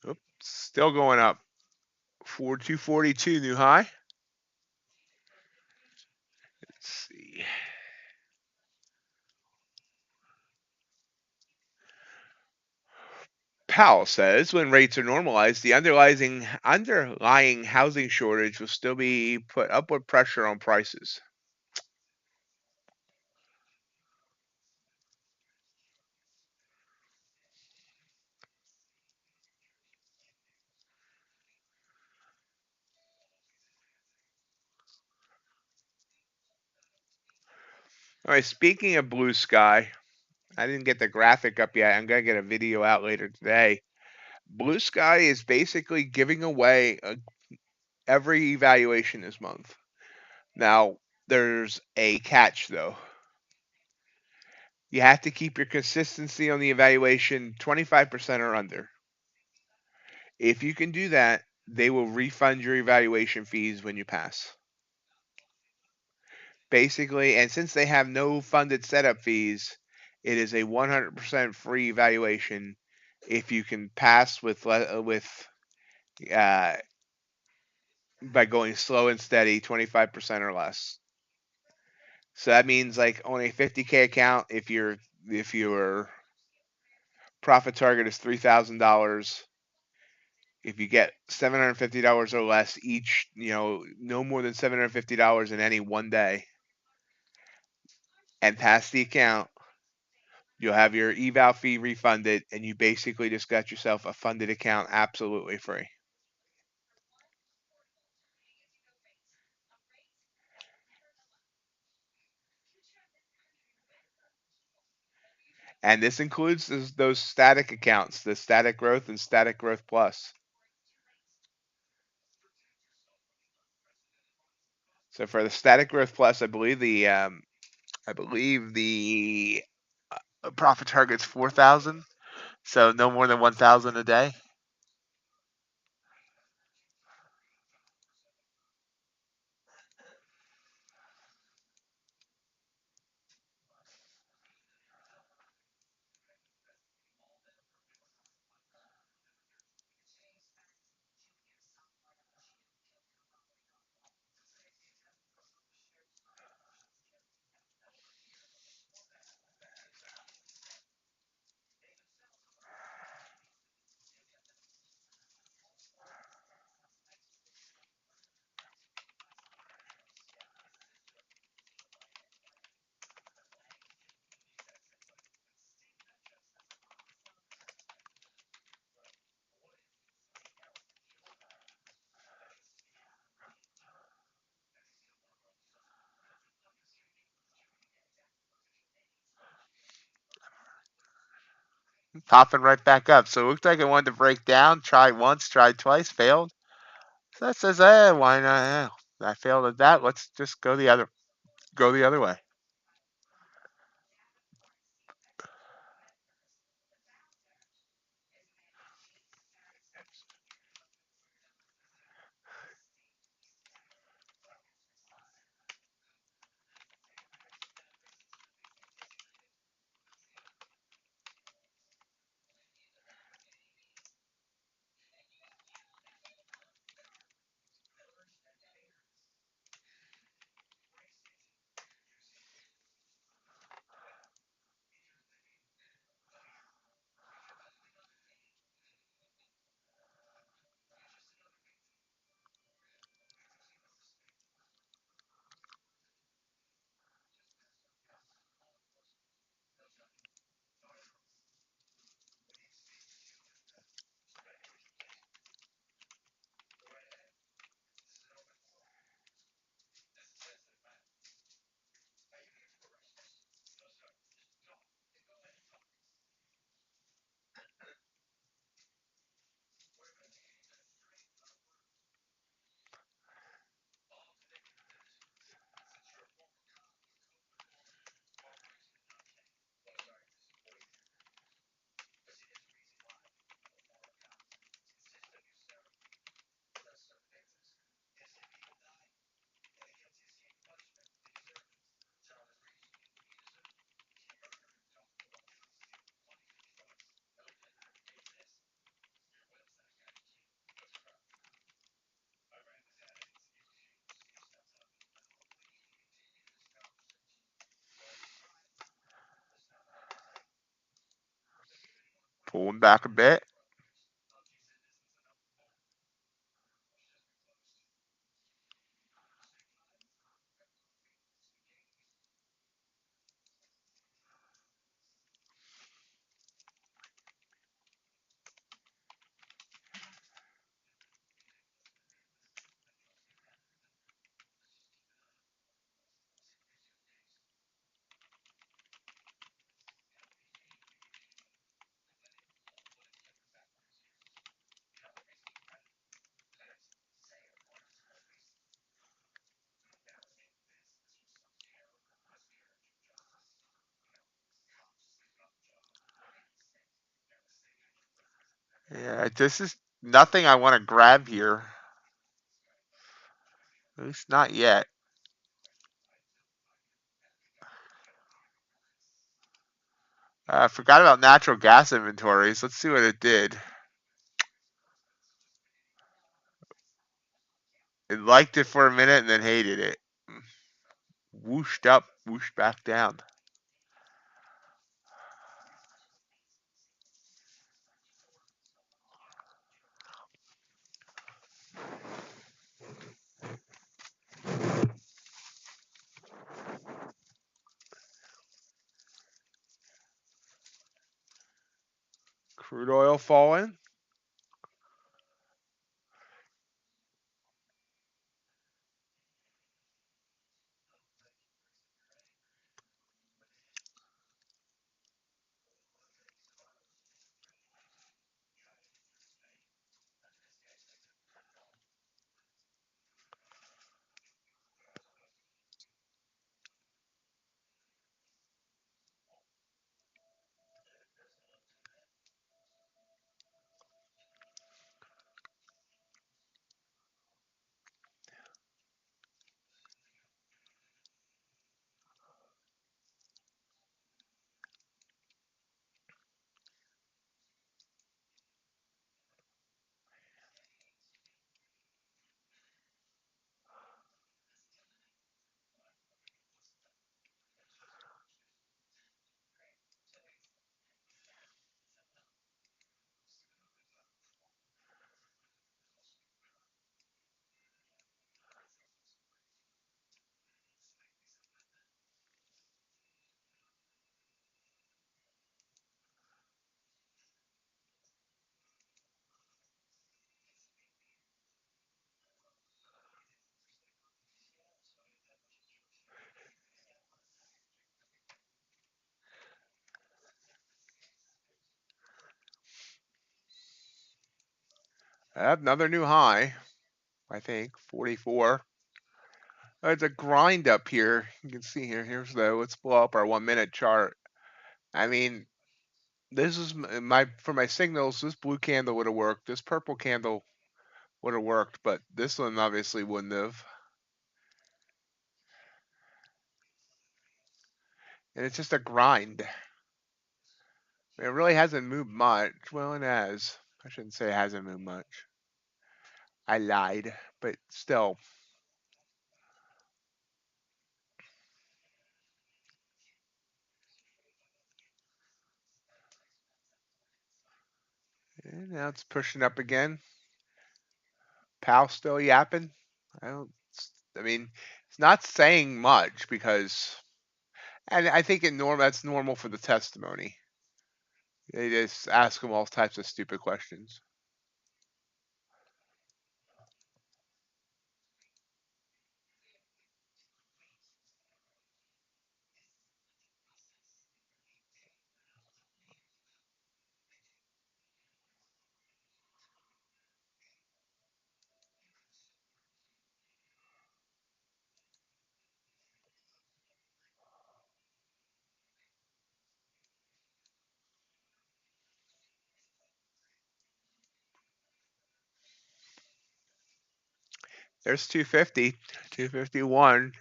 Oops, still going up. 242 new high. Let's see. Powell says when rates are normalized, the underlying housing shortage will still be put upward pressure on prices. All right, speaking of blue sky, I didn't get the graphic up yet. I'm going to get a video out later today. Blue Sky is basically giving away every evaluation this month. Now, there's a catch though. You have to keep your consistency on the evaluation 25% or under. If you can do that, they will refund your evaluation fees when you pass. Basically, and since they have no funded setup fees, it is a 100% free evaluation if you can pass with uh, by going slow and steady, 25% or less. So that means like on a 50K account, if your profit target is $3,000, if you get $750 or less each, no more than $750 in any one day, and pass the account, you'll have your eval fee refunded, and you basically just got yourself a funded account absolutely free. And this includes those static accounts, the static growth and static growth plus. So for the static growth plus, I believe the profit target's 4,000. So no more than 1,000 a day. Popping right back up. So it looked like it wanted to break down. Tried once, tried twice, failed. So that says, why not? I failed at that. Let's just go the other way. Pulling back a bit. Yeah, this is nothing I want to grab here. At least not yet. I forgot about natural gas inventories. Let's see what it did. It liked it for a minute and then hated it. Whooshed up, whooshed back down. Crude oil falling. Another new high, I think, 44. It's a grind up here. You can see here. Let's blow up our 1 minute chart. I mean, this is for my signals. This blue candle would have worked. This purple candle would have worked, but this one obviously wouldn't have. And it's just a grind. It really hasn't moved much. Well, it has. I shouldn't say it hasn't moved much. I lied, but still. And now it's pushing up again. Pal still yapping. I don't. I mean, it's not saying much because, and I think that's normal for the testimony. They just ask them all types of stupid questions. There's 250, 251.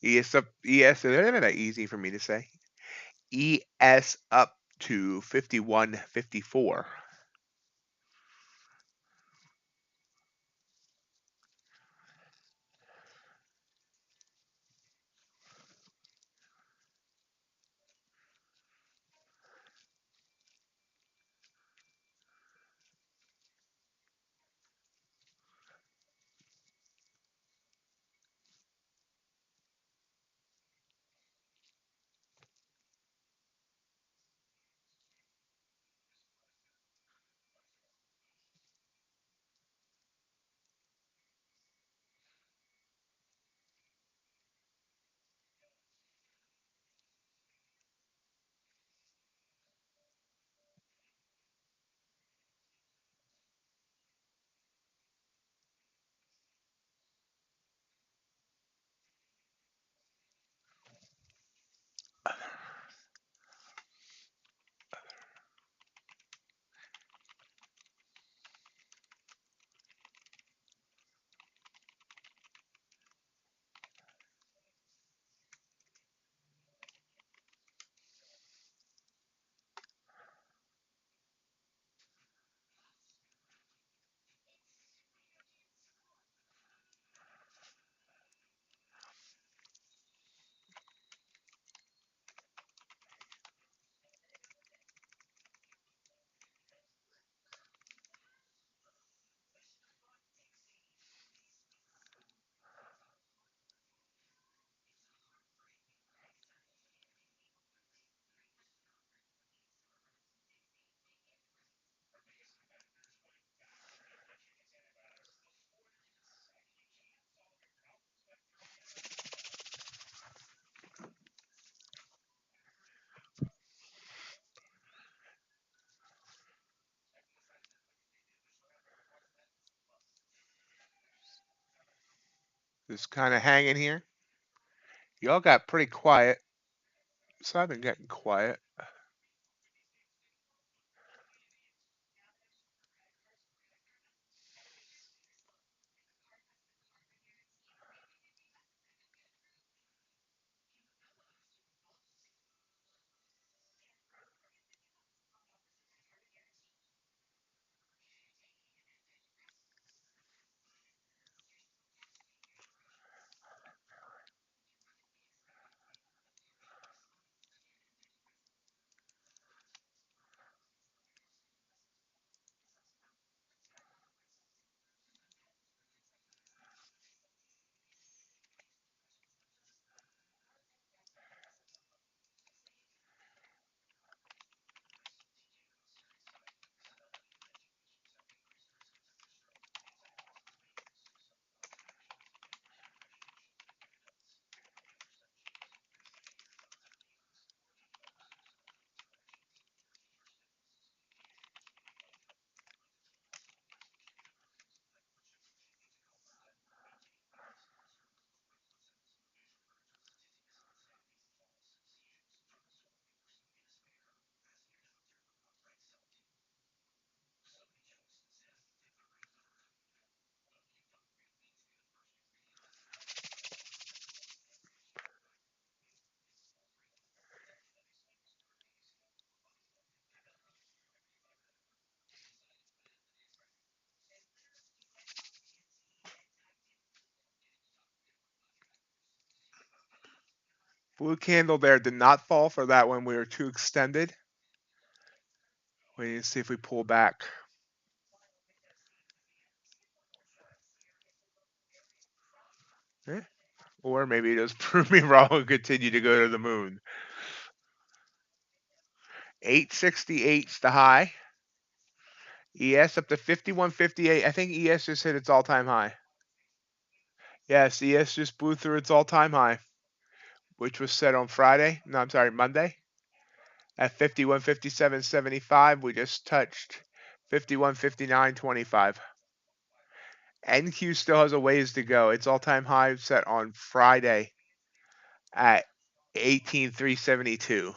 ES up, ES. Easy for me to say. ES up to 51.54. Just kind of hanging here. Y'all got pretty quiet, so I've been getting quiet. Blue candle there did not fall for that one. We were too extended. Waiting to see if we pull back. Eh? Or maybe it just proved me wrong and continue to go to the moon. 868's the high. ES up to 51.58. I think ES just hit its all-time high. Yes, ES just blew through its all-time high, which was set on Friday. No, I'm sorry, Monday. At 51.57.75, we just touched 51.59.25. NQ still has a ways to go. Its all-time high set on Friday at 18.372.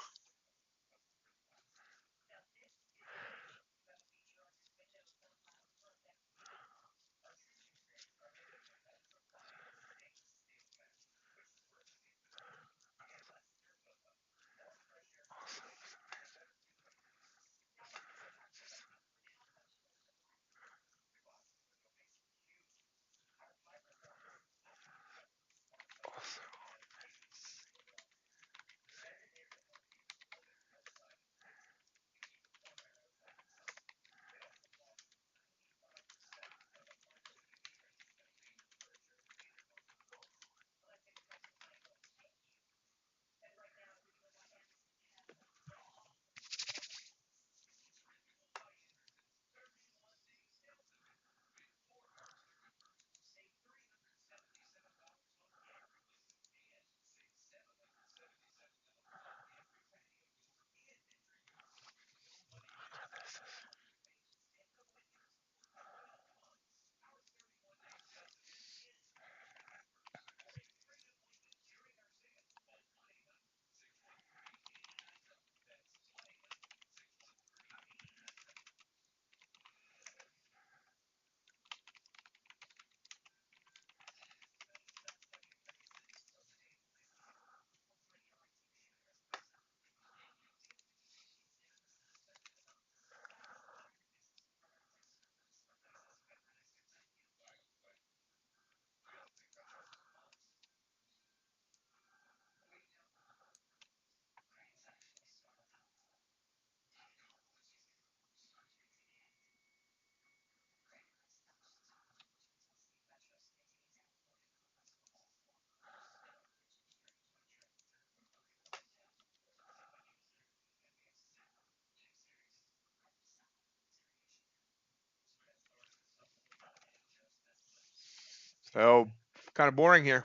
So, kind of boring here.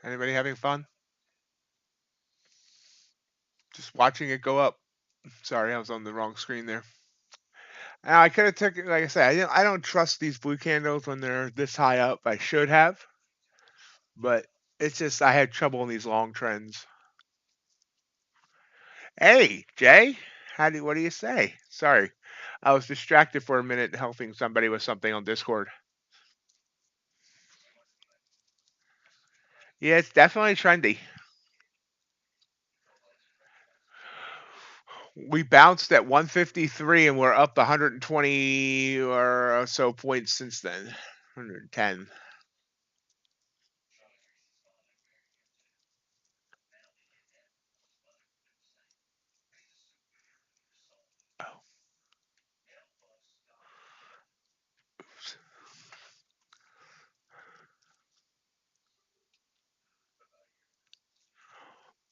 Anybody having fun? Just watching it go up. Sorry, I was on the wrong screen there. Now, I could have took it, like I said, I don't trust these blue candles when they're this high up. I should have, but it's just I had trouble in these long trends. Hey, Jay, what do you say? Sorry, I was distracted for a minute helping somebody with something on Discord. Yeah, it's definitely trendy. We bounced at 153 and we're up 120 or so points since then. 110.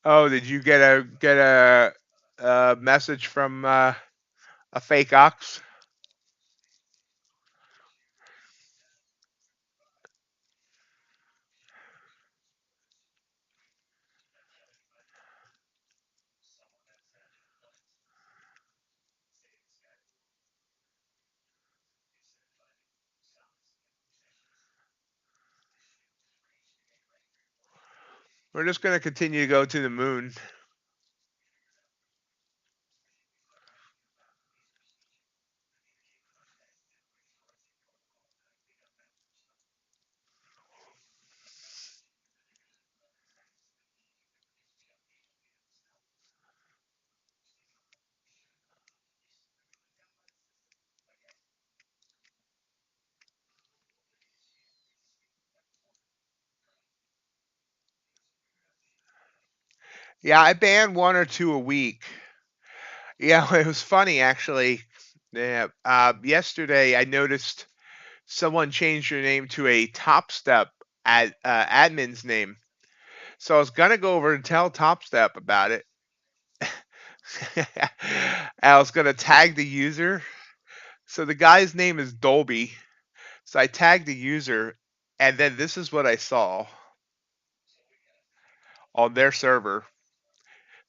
Oh, did you get a message from a fake ox? We're just going to continue to go to the moon. Yeah, I ban one or two a week. Yeah, it was funny actually. Yeah, yesterday I noticed someone changed their name to a Topstep admin's name. So I was gonna go over and tell Topstep about it. I was gonna tag the user. So the guy's name is Dolby. So I tagged the user, and then this is what I saw on their server.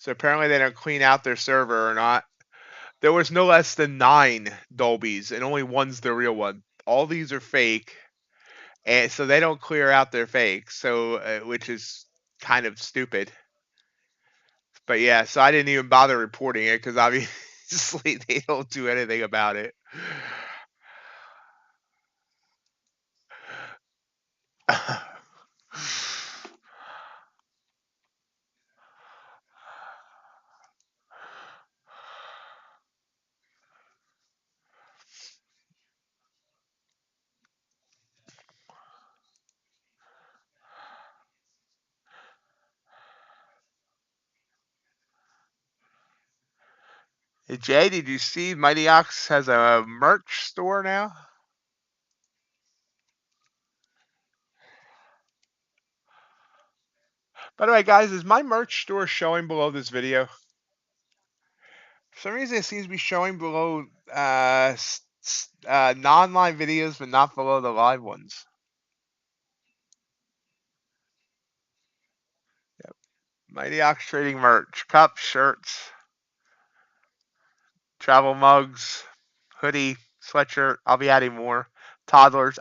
So apparently they don't clean out their server or not. There was no less than 9 Dolbys, and only one's the real one. All these are fake, and so they don't clear out their fakes. So which is kind of stupid. But yeah, so I didn't even bother reporting it because obviously they don't do anything about it. Hey, Jay, did you see Mighty Ox has a merch store now? By the way, guys, is my merch store showing below this video? For some reason, it seems to be showing below non-live videos, but not below the live ones. Yep. MightyOxTrading merch, cups, shirts, travel mugs, hoodie, sweatshirt. I'll be adding more. Toddler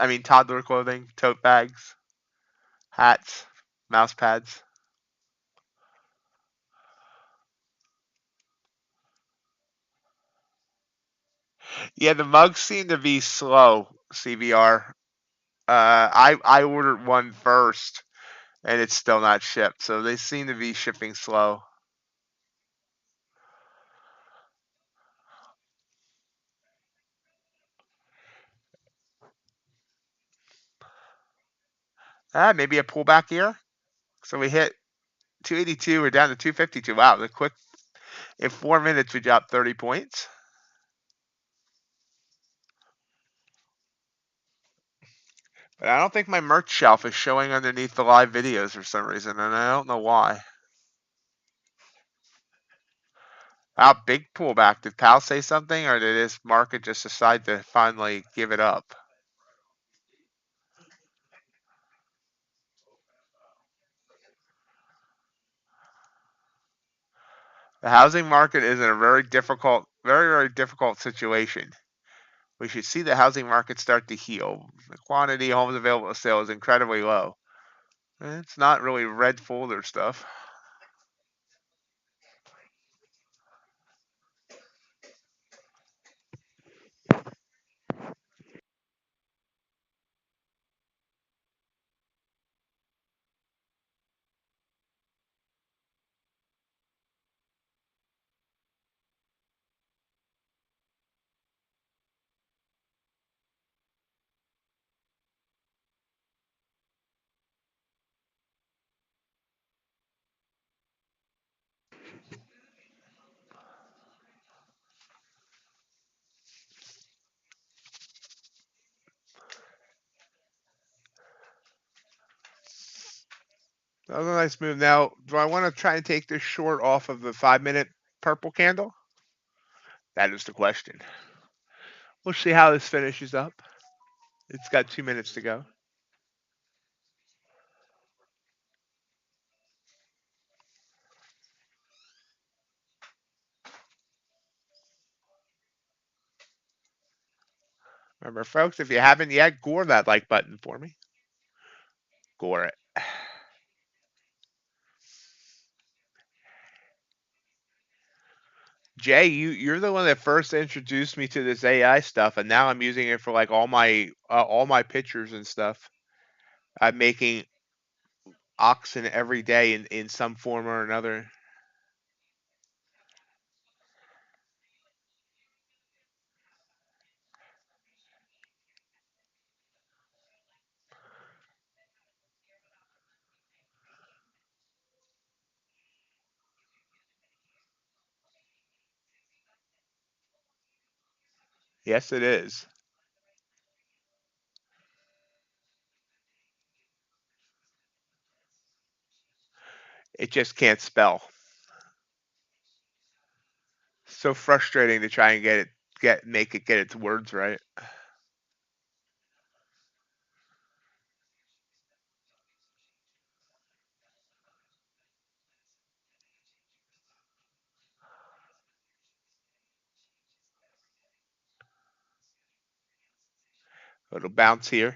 clothing, tote bags, hats, mouse pads. Yeah, the mugs seem to be slow, CVR. I ordered one first, and it's still not shipped, so they seem to be shipping slow. Maybe a pullback here. So we hit 282. We're down to 252. Wow, the quick in 4 minutes we dropped 30 points. But I don't think my merch shelf is showing underneath the live videos for some reason, and I don't know why. Wow, big pullback. Did Pal say something, or did this market just decide to finally give it up? The housing market is in a very difficult situation. We should see the housing market start to heal. The quantity of homes available to sale is incredibly low. It's not really red folder stuff. That was a nice move. Now, do I want to try and take this short off of the 5-minute purple candle? That is the question. We'll see how this finishes up. It's got 2 minutes to go. Remember, folks, if you haven't yet, gore that like button for me. Gore it. Jay, you're the one that first introduced me to this AI stuff, and now I'm using it for like all my pictures and stuff. I'm making oxen every day in some form or another. Yes, it is. It just can't spell. So frustrating to try and make it get its words right. It'll bounce here.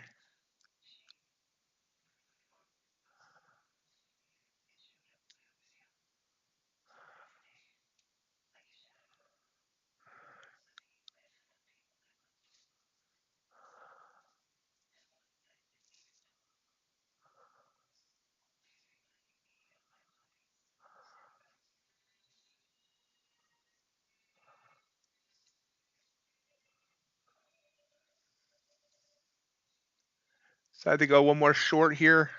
So I had to go one more short here.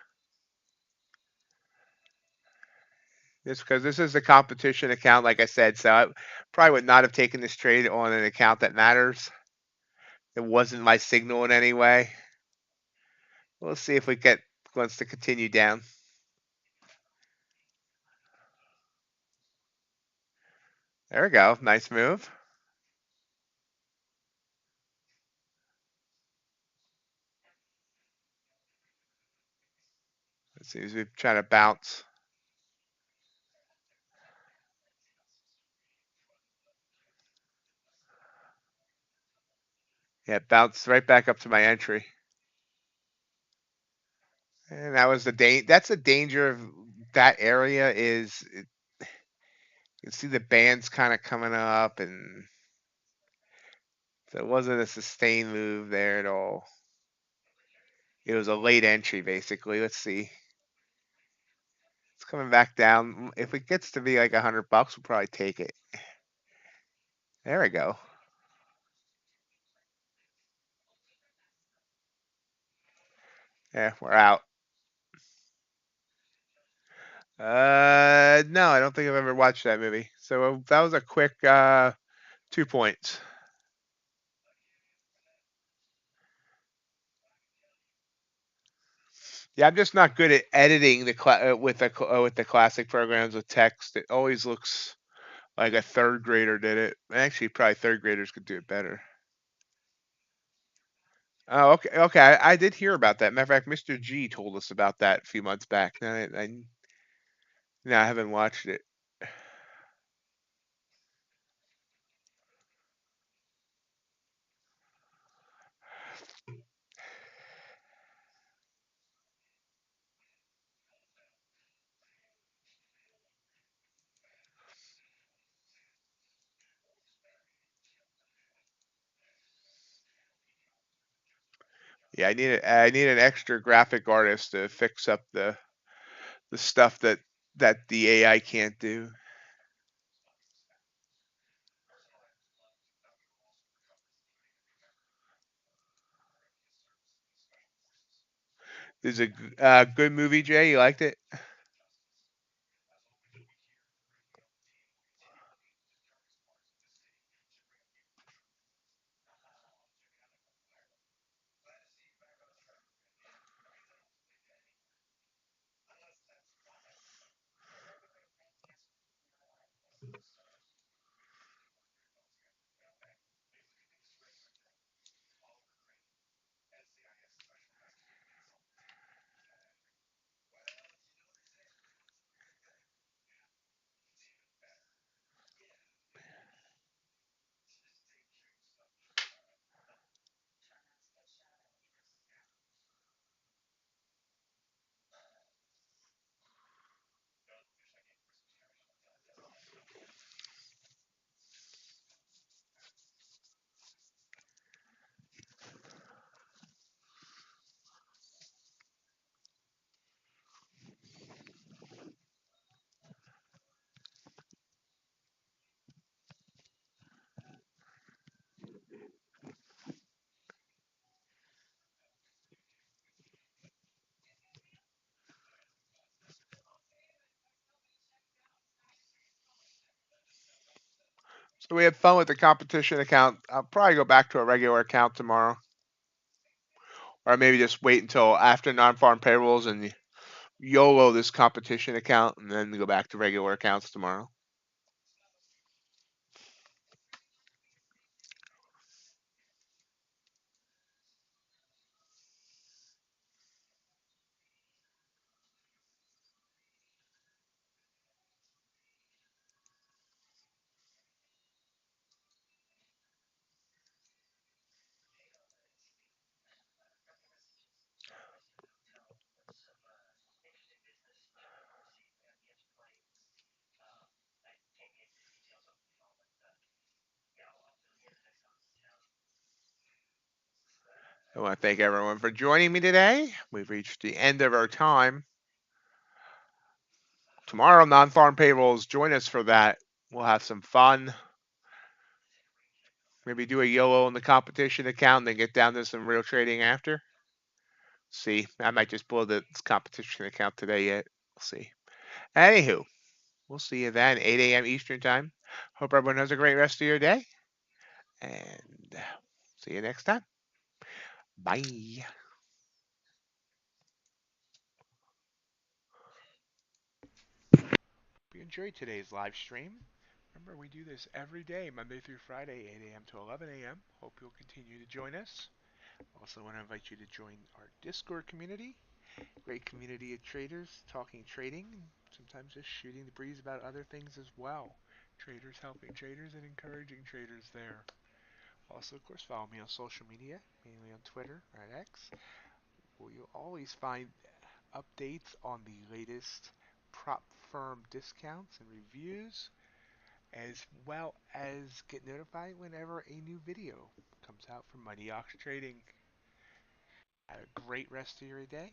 Just because this is a competition account, like I said, so I probably would not have taken this trade on an account that matters. It wasn't my signal in any way. We'll see if we get wants to continue down. There we go. Nice move. It seems we're trying to bounce. Yeah, bounce right back up to my entry. And that was that's the danger of that area is you can see the bands kind of coming up, and so it wasn't a sustained move there at all. It was a late entry basically. Let's see. It's coming back down. If it gets to be like $100, we'll probably take it. There we go. Yeah, we're out. No, I don't think I've ever watched that movie. So that was a quick 2 points. Yeah, I'm just not good at editing with the classic programs with text. It always looks like a third grader did it. Actually, probably third graders could do it better. Oh, okay, okay. I did hear about that. Matter of fact, Mr. G told us about that a few months back. No, I haven't watched it. Yeah, I need an extra graphic artist to fix up the stuff that the AI can't do. This is a good movie, Jay. You liked it? So we had fun with the competition account. I'll probably go back to a regular account tomorrow, or maybe just wait until after non-farm payrolls and YOLO this competition account, and then go back to regular accounts tomorrow. I want to thank everyone for joining me today. We've reached the end of our time. Tomorrow, non-farm payrolls. Join us for that. We'll have some fun. Maybe do a YOLO in the competition account and then get down to some real trading after. See, I might just blow this competition account today yet. We'll see. Anywho, we'll see you then, 8 a.m. Eastern Time. Hope everyone has a great rest of your day. And see you next time. Bye. If you enjoyed today's live stream, remember we do this every day, Monday through Friday, 8 a.m. to 11 a.m. Hope you'll continue to join us. Also want to invite you to join our Discord community. Great community of traders talking trading, and sometimes just shooting the breeze about other things as well. Traders helping traders and encouraging traders there. Also, of course, follow me on social media, mainly on Twitter or at X, where you'll always find updates on the latest prop firm discounts and reviews, as well as get notified whenever a new video comes out from MightyOxTrading. Have a great rest of your day.